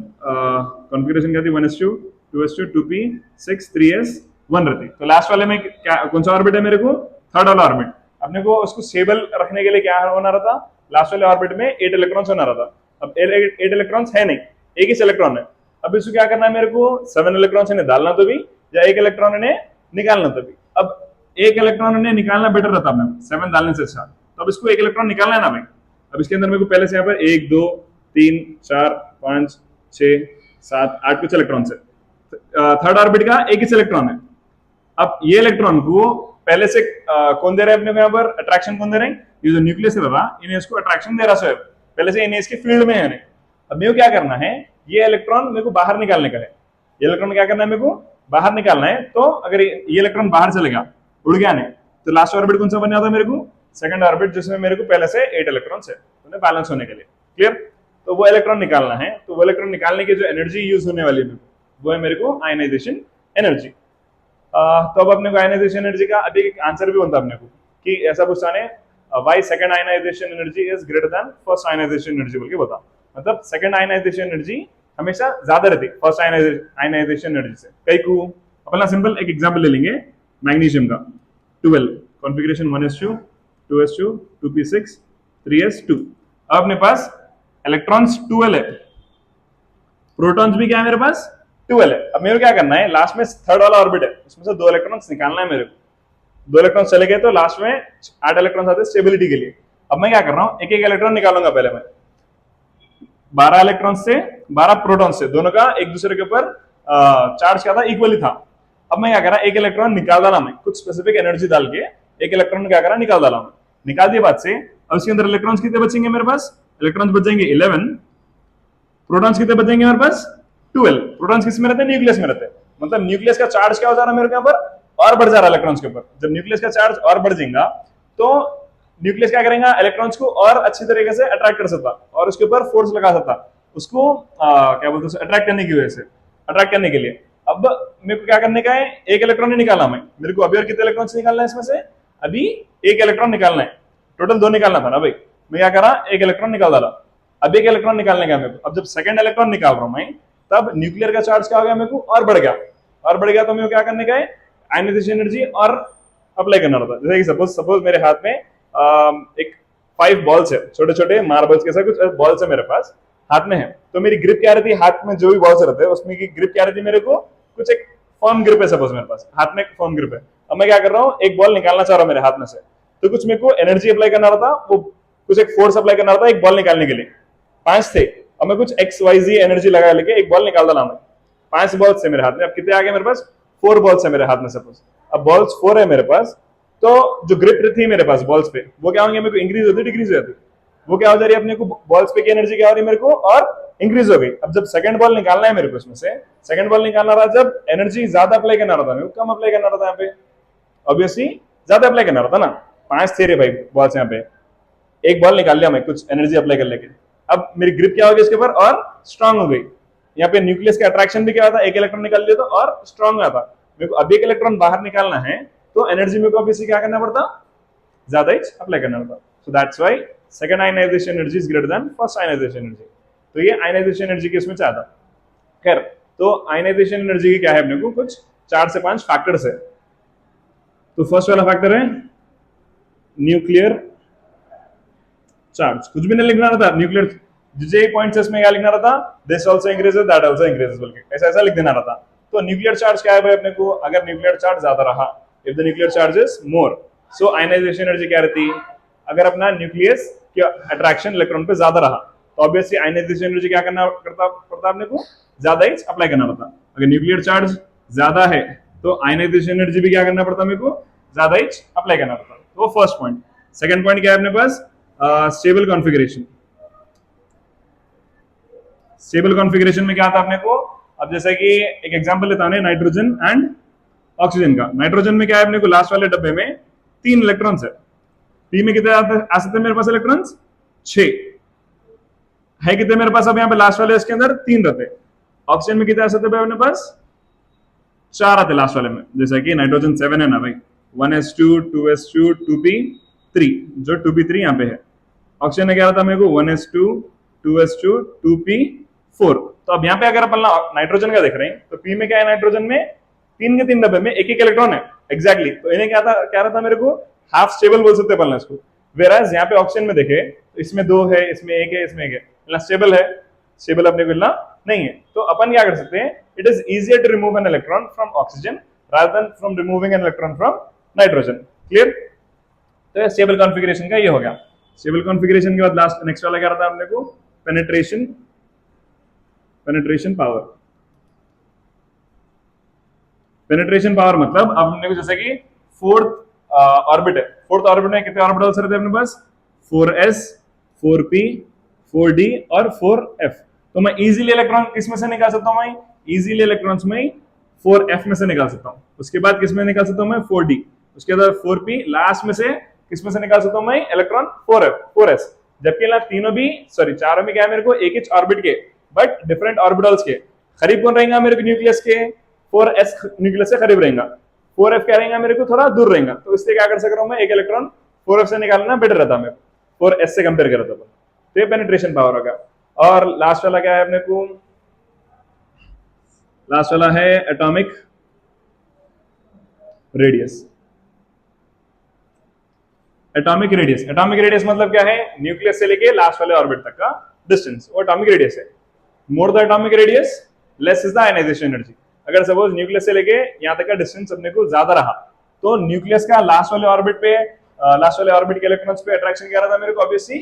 कॉन्फ़िगरेशन क्या थी 1s2 2s2 2p 6 3s 1 रहती। तो लास्ट वाले में क्या कौन सा ऑर्बिट है मेरे को, थर्ड वाला ऑर्बिट। अपने को उसको स्टेबल रखने के लिए क्या होना रहा था, लास्ट वाले ऑर्बिट में 8 इलेक्ट्रॉन्स होना रहा था। अब 8 इलेक्ट्रॉन्स है नहीं, एक ही इलेक्ट्रॉन है। अब इसको क्या करना है मेरे को, 7 इलेक्ट्रॉन्स इन्हें डालना तो भी या एक इलेक्ट्रॉन इन्हें निकालना तो भी। अब एक इलेक्ट्रॉन इन्हें निकालना बेटर रहता है 7 डालने से अच्छा। तो अब इसको एक इलेक्ट्रॉन निकालना है ना भाई। अब इसके अंदर मेरे को पहले से यहाँ पर 1 2 3 4 5 6 7 8 कुछ इलेक्ट्रॉन है। थर्ड ऑर्बिट का एक ही इलेक्ट्रॉन है। अब ये इलेक्ट्रॉन को पहले से कौन दे रहा है अपने को यहाँ पर, अट्रैक्शन कौन दे रहे हैं, ये जो न्यूक्लियस है रहा इन्हें इसको अट्रैक्शन दे रहा है पहले से, इन्हें इसके फील्ड में है। अब मेरे को क्या करना है, ये इलेक्ट्रॉन मेरे को बाहर निकालने का है। ये इलेक्ट्रॉन क्या करना है मेरे को, बाहर निकालना है। तो अगर ये इलेक्ट्रॉन बाहर चलेगा, उड़ गया नहीं, तो लास्ट ऑर्बिट कौन सा बन जाता है मेरे को, सेकंड ऑर्बिट, जिसमें मेरे को पहले से 8 इलेक्ट्रॉन्स है, उन्हें बैलेंस होने के लिए। क्लियर। तो वो इलेक्ट्रॉन निकालना है, तो वो इलेक्ट्रॉन निकालने की जो एनर्जी यूज होने वाली है वो है मेरे को आयनाइजेशन एनर्जी। तो अब अपने को आयनाइजेशन एनर्जी का अभी एक आंसर भी बनता है अपने को कि ऐसा पूछा ने why second ionisation energy is greater than first ionisation energy बोल के बता। मतलब सेकंड आयनाइजेशन एनर्जी हमेशा ज्यादा रहती है फर्स्ट आयनाइजेशन एनर्जी से। कई को अपना सिंपल एक एग्जांपल ले लेंगे, मैग्नीशियम का 12 configuration 1s2 2s2 2p6 3s2। अब अपने पास इलेक्ट्रॉन्स 12 है, प्रोटॉन्स भी क्या है मेरे पास 12 है। अब मेरे को क्या करना है, लास्ट में थर्ड वाला ऑर्बिट है, उसमें से 2 इलेक्ट्रॉन्स निकालना है मेरे को। 2 इलेक्ट्रॉन्स चले गए तो लास्ट में 8 इलेक्ट्रॉन्स आते हैं स्टेबिलिटी के लिए। अब मैं क्या कर रहा हूँ, एक एक इलेक्ट्रॉन निकालूंगा। पहले मैं 12 इलेक्ट्रॉन से 12 प्रोटॉन से, दोनों का एक दूसरे के ऊपर चार्ज क्या था, इक्वली था। अब मैं क्या कर रहा, एक इलेक्ट्रॉन निकाल डाला मैं, कुछ स्पेसिफिक एनर्जी डाल के एक इलेक्ट्रॉन क्या करा, निकाल डाला मैं। निकाल दिए बाद से अब उसके अंदर इलेक्ट्रॉन्स कितने बचेंगे मेरे पास, इलेक्ट्रॉन्स बच जाएंगे 11, प्रोटॉन्स कितने बचेंगे मेरे पास 12। प्रोटॉन्स किस में रहते हैं, न्यूक्लियस में रहते हैं। मतलब न्यूक्लियस का चार्ज क्या हो जा रहा है मेरे यहाँ पर, और बढ़ जा रहा है इलेक्ट्रॉन्स के ऊपर। जब न्यूक्लियस का चार्ज और बढ़ जाएगा तो न्यूक्लियस क्या करेगा, इलेक्ट्रॉन्स को और अच्छी तरीके से अट्रैक्ट कर सकता और उसके ऊपर फोर्स लगा सकता उसको क्या बोलते हैं, अट्रैक्ट करने की वजह से, अट्रैक्ट करने के लिए। अब मेरे को क्या करने का है, एक इलेक्ट्रॉन नहीं निकाला मैं, मेरे को अभी और कितने इलेक्ट्रॉन्स निकालना है इसमें से, अभी एक इलेक्ट्रॉन निकालना है। टोटल 2 निकालना था ना भाई, मैं क्या करा, एक इलेक्ट्रॉन निकाल डाला। अब एक इलेक्ट्रॉन निकालने का मेरे को। अब जब सेकंड इलेक्ट्रॉन निकाल रहा हूं मैं, तब न्यूक्लियर का चार्ज क्या हो गया मेरे को, और बढ़ गया। और बढ़ गया तो मेरे को क्या करने का है, आयनाइजेशन एनर्जी और अप्लाई करना रहता है। जैसे कि सपोज मेरे हाथ में एक 5 बॉल्स है, छोटे छोटे मार्बल्स के साथ कुछ बॉल्स है मेरे पास हाथ में है। तो मेरी ग्रिप क्या रहती है, हाथ में जो भी बॉल्स रहते हैं उसमें की ग्रिप क्या रहती है मेरे को, कुछ एक फर्म ग्रिप है। सपोज मेरे पास हाथ में एक फर्म ग्रिप है। अब मैं क्या कर रहा हूँ, एक बॉल निकालना चाह रहा हूँ मेरे हाथ में से, तो कुछ मेरे को एनर्जी अप्लाई करना रहता, वो कुछ एक फोर्स अप्लाई करना रहता एक बॉल निकालने के लिए। 5 थे, अब मैं कुछ XYZ एनर्जी लगा लेके एक बॉल निकाल डाला मैं। 5 बॉल्स है मेरे हाथ में, अब कितने आ गए मेरे पास, 4 बॉल्स है मेरे हाथ में सपोज। अब बॉल्स 4 है मेरे पास, तो जो ग्रिप थी मेरे पास बॉल्स पे, वो क्या होंगे मेरे को, इंक्रीज होती डिक्रीज होती, वो क्या हो जा रही है अपने को, बॉल्स पे की एनर्जी क्या हो रही है मेरे को, और इंक्रीज हो गई। अब जब सेकंड बॉल निकालना है मेरे को, इसमें से सेकंड बॉल निकालना रहा, जब एनर्जी ज्यादा अप्लाई करना रहा था मेरे को, कम अप्लाई करना रहा था यहाँ पे, ऑब्वियसली ज्यादा अप्लाई करना रहा था ना। 5 थे रे भाई बॉल्स यहाँ पे, एक बॉल निकाल लिया मैं कुछ एनर्जी अप्लाई कर लेके। अब मेरी ग्रिप क्या हो गई इसके ऊपर, और स्ट्रांग हो गई। यहाँ पे न्यूक्लियस का अट्रैक्शन भी क्या होता है, एक इलेक्ट्रॉन निकाल लिया तो और स्ट्रांग आता। मेरे को अब एक इलेक्ट्रॉन बाहर निकालना है, तो एनर्जी मेरे को अब इसे क्या करना पड़ता, ज्यादा ही अप्लाई करना पड़ता। So that's why second ionisation energy is greater than first ionisation energy. तो ये आयनाइजेशन एनर्जी के इसमें चाहता। खैर, तो आयनाइजेशन एनर्जी की क्या है, अपने को कुछ 4 से 5 फैक्टर्स है। तो फर्स्ट वाला फैक्टर है न्यूक्लियर चार्ज। कुछ भी नहीं लिखना रहता, न्यूक्लियर जे पॉइंट्स इसमें क्या लिखना रहता, this also increases that also increases बोल के ऐसा ऐसा लिख देना रहता। तो न्यूक्लियर चार्ज क्या है भाई अपने को, अगर न्यूक्लियर चार्ज ज्यादा रहा, if the nuclear charge is more, so ionisation energy क्या रहती, अगर अपना न्यूक्लियस के अट्रैक्शन इलेक्ट्रॉन पे ज्यादा रहा, तो ऑब्वियसली आयनाइजेशन एनर्जी क्या करना पड़ता अपने को, ज्यादा ही अप्लाई करना पड़ता। अगर न्यूक्लियर चार्ज ज्यादा है तो आयनाइजेशन एनर्जी भी क्या करना पड़ता मेरे को, ज्यादा ही अप्लाई करना पड़ता। तो फर्स्ट पॉइंट। सेकंड पॉइंट क्या है अपने पास, स्टेबल कॉन्फ़िगरेशन। स्टेबल कॉन्फ़िगरेशन में क्या आता है अपने को, अब जैसे कि एक एग्जांपल लेता हूं नाइट्रोजन एंड ऑक्सीजन का। नाइट्रोजन में क्या है अपने को, लास्ट वाले डब्बे में 3 इलेक्ट्रॉन्स है, पी में कितने आ सकते हैं मेरे पास इलेक्ट्रॉन्स? 6 है। कितने मेरे पास अब यहाँ पे लास्ट वाले इसके अंदर 3 रहते। ऑक्सीजन में कितने आ सकते हैं अपने पास? 4 आते लास्ट वाले में। जैसा कि नाइट्रोजन 7 है ना भाई, 1s2 2s2 2p3, जो 2p3 यहाँ पे है। ऑक्सीजन में क्या रहता है मेरे को? 1s2 2s2 2p4। तो अब यहाँ पे अगर अपन नाइट्रोजन का देख रहे हैं तो पी में क्या है? नाइट्रोजन में 3 के 3 डब्बे में एक एक इलेक्ट्रॉन है। एग्जैक्टली तो इन्हें क्या रहता मेरे को? हाफ स्टेबल बोल सकते हैं इसको। वेराज यहाँ पे ऑक्सीजन में देखे तो इसमें 2 है, इसमें 1 है, इसमें 1 है, स्टेबल है। स्टेबल अपने को मिलना नहीं है। तो अपन क्या कर सकते हैं? It is easier to remove an electron from oxygen rather than from removing an electron from nitrogen. Clear? तो स्टेबल कॉन्फ़िगरेशन का ये हो गया। स्टेबल कॉन्फ़िगरेशन के बाद लास्ट नेक्स्ट वाला क्या रहता है अपने को? Penetration power. पेनिट्रेशन पावर मतलब अब हमने को जैसे कि फोर्थ ऑर्बिट है, फोर्थ ऑर्बिट में कितने ऑर्बिटल्स रहते हैं अपने पास? 4s 4p 4d और 4f। तो मैं इजीली इलेक्ट्रॉन किस में से निकाल सकता हूं? मैं इजीली इलेक्ट्रॉन्स में 4f में से निकाल सकता हूं। उसके बाद किस में निकाल सकता हूं मैं? 4d। उसके बाद 4p लास्ट में से किस में से निकाल सकता हूं मैं? Electron 4s। जबकि ना तीनों भी सॉरी चारों में क्या है मेरे को? एक ही ऑर्बिट के बट डिफरेंट ऑर्बिटल्स के। करीब कौन रहेगा मेरे को न्यूक्लियस के? 4s न्यूक्लियस से करीब रहेगा। 4f क्या रहेगा मेरे को? थोड़ा दूर रहेगा। तो इसलिए क्या कर सक रहा हूं मैं? एक इलेक्ट्रॉन 4f से निकालना बेटर रहता मेरे 4s से कंपेयर करा तो ये पेनिट्रेशन पावर होगा। और लास्ट वाला क्या है अपने को? लास्ट वाला है atomic radius. Atomic radius, atomic radius मतलब क्या है? न्यूक्लियस से लेके लास्ट वाले ऑर्बिट तक का डिस्टेंस, वो एटॉमिक रेडियस है। More the atomic radius less is the ionisation energy. अगर सपोज न्यूक्लियस से लेके यहाँ तक का डिस्टेंस अपने को ज्यादा रहा तो न्यूक्लियस का लास्ट वाले ऑर्बिट पे लास्ट वाले ऑर्बिट के इलेक्ट्रॉन्स पे अट्रैक्शन क्या रहता मेरे को? ऑब्वियसली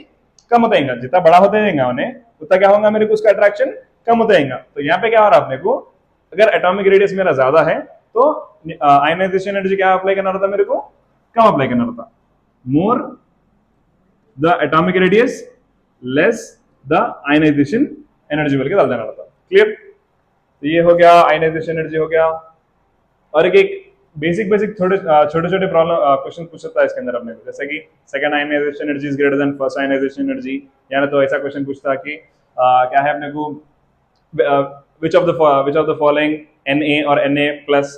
कम होता जाएगा। जितना बड़ा होता जाएगा उन्हें उतना क्या होगा मेरे को? उसका अट्रैक्शन कम होता जाएगा। तो यहाँ पे क्या हो रहा है अपने को? अगर एटॉमिक रेडियस मेरा ज्यादा है तो आयनाइजेशन एनर्जी क्या अप्लाई करना रहता मेरे को? कम अप्लाई करना रहता। More the atomic radius less the ionisation energy बोल के डाल देना रहता। क्लियर? तो ये हो गया आयनाइजेशन एनर्जी हो गया। और एक बेसिक छोटे छोटे प्रॉब्लम क्वेश्चन पूछ सकता है इसके अंदर अपने को, जैसे कि second ionisation energy is greater than first ionisation energy. यानी तो ऐसा क्वेश्चन पूछता कि क्या है अपने को? which of the following Na और Na plus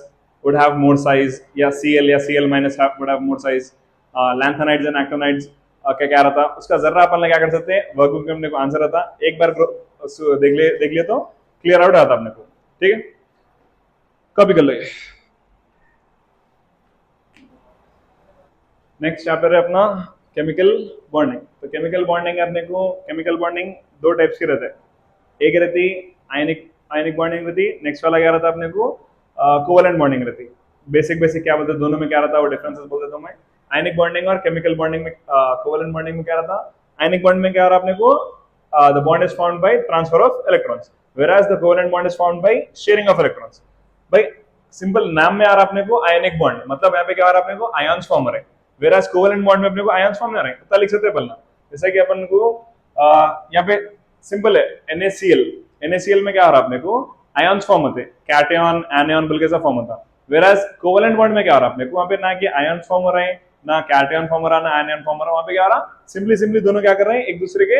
would have more size, या Cl या Cl minus would have more size, lanthanides and actinides क्या रहता? उसका जरा अपन क्या कर सकते हैं? वर्कबुक में अपने को आंसर रहता, एक बार देख लिया तो क्लियर आउट आता अपने को। ठीक है, कॉपी कर लो। नेक्स्ट चैप्टर है अपना केमिकल बॉन्डिंग। तो केमिकल बॉन्डिंग अपने को केमिकल बॉन्डिंग दो टाइप्स के रहते हैं। एक रहती आयनिक बॉन्डिंग रहती, नेक्स्ट वाला क्या रहता अपने को? कोवलेंट बॉन्डिंग रहती। बेसिक क्या बोलते हैं दोनों में क्या रहता है वो डिफरेंसेस बोल देता हूं मैं। आयनिक बॉन्डिंग और केमिकल बॉन्डिंग में कोवलेंट बॉन्डिंग में क्या रहता? आयनिक बॉन्ड में क्या हो रहा अपने को? The bond is found by transfer of electrons, whereas the covalent bond is formed by sharing of electrons। भाई सिंपल नाम में आ रहा अपने को आयनिक बॉन्ड, मतलब यहाँ पे क्या आ रहा अपने को? आयन्स फॉर्म हो रहे। whereas कोवलेंट बॉन्ड में अपने को आयन्स फॉर्म नहीं आ रहे। पता लिख सकते हैं पहला, जैसा कि अपन को यहाँ पे सिंपल है NaCl में क्या आ रहा अपने को? आयन्स फॉर्म होते, कैटायन एनायन बोल के ऐसा फॉर्म होता। whereas कोवलेंट बॉन्ड में क्या आ रहा अपने को? वहाँ पे ना कि आयन्स फॉर्म हो रहे हैं, ना कैटायन फॉर्म हो रहा, ना एनायन फॉर्म हो रहा। वहाँ पे क्या आ रहा? सिंपली दोनों क्या कर रहे हैं? एक दूसरे के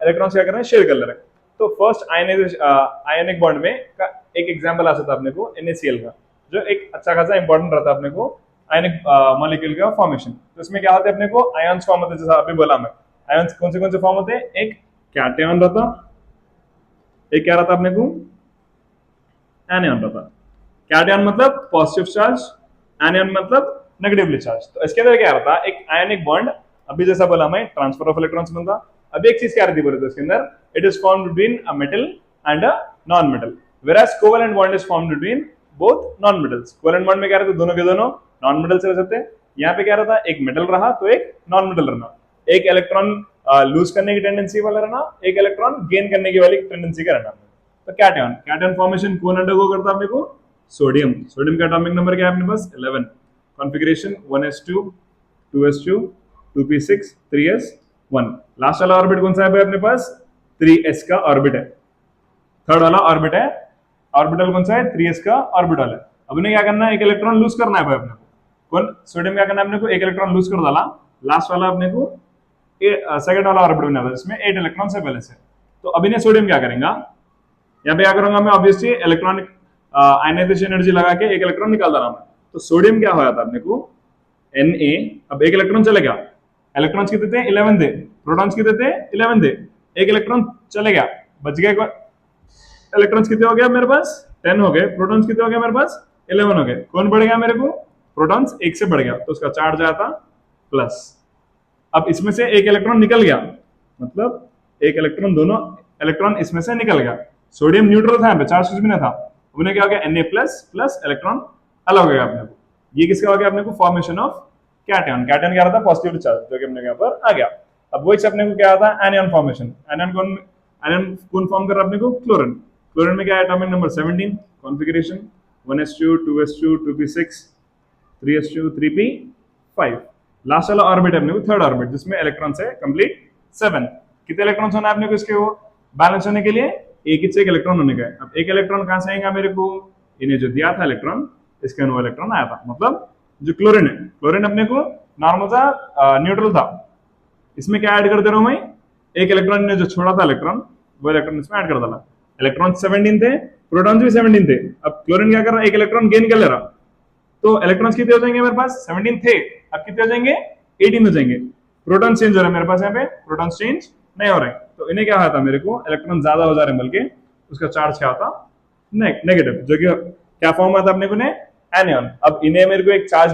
इलेक्ट्रॉन्स क्या कर रहे हैं? शेयर कर ले रहे हैं। तो फर्स्ट आयनिक बॉन्ड में का एक एग्जांपल आ सकता है अपने को NaCl का, जो एक अच्छा खासा इंपॉर्टेंट रहता है अपने को आयनिक मॉलिक्यूल का फॉर्मेशन। तो इसमें क्या होता है अपने को? आयन्स फॉर्म होते हैं, जैसा अभी बोला मैं। आयन्स कौन से फॉर्म होते हैं? एक कैटायन रहता, एक क्या रहता अपने को? एनायन रहता। कैटायन मतलब पॉजिटिव चार्ज, एनायन मतलब नेगेटिवली चार्ज। तो इसके अंदर क्या रहता? एक आयनिक बॉन्ड, अभी जैसा बोला मैं, ट्रांसफर ऑफ इलेक्ट्रॉन्स बनता। अभी एक चीज क्या रहती बोले तो इसके अंदर, it is formed between a metal and a non metal, whereas covalent bond is formed between both non metals. Covalent bond में क्या रहता? दोनों के दोनों नॉन मेटल्स रह सकते हैं। यहाँ पे क्या रहता? एक मेटल रहा तो एक नॉन मेटल रहना, एक इलेक्ट्रॉन लूज करने की टेंडेंसी वाला रहना, एक इलेक्ट्रॉन गेन करने की वाली टेंडेंसी का रहना। तो कैटायन फॉर्मेशन कौन अंडरगो करता है अपने को? सोडियम का एटॉमिक नंबर क्या है अपने पास? 11। Configuration 1s2 2s2 2p6 3s1। Last वाला ऑर्बिट कौन सा है अपने पास? 3s का ऑर्बिट है। थर्ड वाला ऑर्बिट है, ऑर्बिटल कौन सा है? 3s का ऑर्बिटल है। अब इन्हें क्या करना है? एक इलेक्ट्रॉन लूज करना है भाई अपने को। कौन? सोडियम क्या करना है अपने को? एक इलेक्ट्रॉन लूज कर डाला लास्ट वाला अपने को सेकंड वाला ऑर्बिट बना था जिसमें 8 इलेक्ट्रॉन से पहले से। तो अभी ने सोडियम क्या करेंगे, यहाँ पे क्या करूंगा मैं, ऑब्वियसली इलेक्ट्रॉनिक आयनाइजेशन एनर्जी लगा के एक इलेक्ट्रॉन निकाल दे रहा हूं। तो सोडियम क्या होया था अपने को, Na, अब एक इलेक्ट्रॉन चले गया, इलेक्ट्रॉन्स कितने थे 11 थे, प्रोटॉन्स कितने थे 11 थे, एक इलेक्ट्रॉन चले गया, बच गए इलेक्ट्रॉन्स कितने हो गया मेरे पास 10 हो गए, प्रोटॉन्स कितने हो गए मेरे पास 11 हो गए। कौन बढ़ गया मेरे को, प्रोटॉन्स एक से बढ़ गया तो उसका चार्ज आया था प्लस। अब इसमें से एक इलेक्ट्रॉन निकल गया, मतलब एक इलेक्ट्रॉन, दोनों इलेक्ट्रॉन इसमें से निकल गया, सोडियम न्यूट्रल था यहाँ पे, चार्ज कुछ भी नहीं था, उन्हें क्या हो गया Na प्लस प्लस इलेक्ट्रॉन अलग हो गया अपने को। ये किसका हो गया अपने को, फॉर्मेशन ऑफ कैटायन। कैटायन क्या रहा था, पॉजिटिव चार्ज, जो कि अपने यहाँ पर आ गया। अब वही से अपने को क्या आता है, एनियन फॉर्मेशन। एनियन कौन फॉर्म कर रहा है अपने को, क्लोरीन। क्लोरीन में क्या है, atomic number 17, configuration 1s2 2s2 2p6 3s2 3p5। Last वाला ऑर्बिट है अपने को थर्ड ऑर्बिट, जिसमें इलेक्ट्रॉन से कंप्लीट 7। कितने इलेक्ट्रॉन होना है अपने को इसके, वो बैलेंस होने के लिए एक ही से एक इलेक्ट्रॉन होने का है। अब एक इलेक्ट्रॉन कहां से आएगा मेरे को, इन्हें जो दिया था इलेक्ट्रॉन, इसके वो इलेक्ट्रॉन आया था। मतलब जो क्लोरीन है, क्लोरीन अपने को नॉर्मल था, न्यूट्रल था, इसमें क्या ऐड कर दे रहा हूं मैं, एक इलेक्ट्रॉन ने जो छोड़ा था इलेक्ट्रॉन, वो इलेक्ट्रॉन इसमें ऐड कर डाला। इलेक्ट्रॉन 17 थे, प्रोटॉन्स भी 17 थे। अब क्लोरीन क्या कर रहा है, एक इलेक्ट्रॉन गेन कर ले रहा, तो इलेक्ट्रॉन्स कितने हो जाएंगे मेरे पास, 17 थे, अब कितने हो जाएंगे 18 हो जाएंगे। प्रोटॉन चेंज हो रहे हैं मेरे पास, यहाँ पे प्रोटॉन चेंज नहीं हो रहे, तो इन्हें क्या होता मेरे को, इलेक्ट्रॉन ज्यादा हो जा रहे हैं, बल्कि उसका चार्ज क्या होता नेगेटिव, जो कि क्या फॉर्म आता अपने को ने, एनियन। अब इन्हें मेरे को एक चार्ज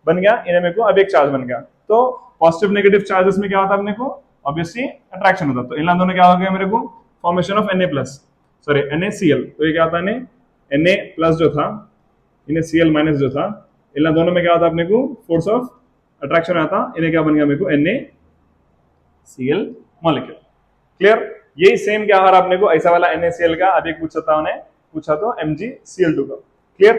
बन गया, इन्हें मेरे को अब एक चार्ज बन गया। तो पॉजिटिव नेगेटिव चार्जेस में क्या होता है अपने को, ऑब्वियसली अट्रैक्शन होता है। तो इन दोनों क्या हो गया मेरे को, formation of Na plus, sorry NaCl। तो ये क्या होता है, Na प्लस जो था, इन्हें Cl माइनस जो था, इन दोनों में क्या होता है अपने को, फोर्स ऑफ अट्रैक्शन आता, इन्हें क्या बन गया मेरे को, NaCl मॉलिक्यूल। क्लियर। यही सेम क्या हो रहा अपने को, ऐसा वाला NaCl का अभी पूछा था उन्हें, पूछा तो MgCl2 का। क्लियर।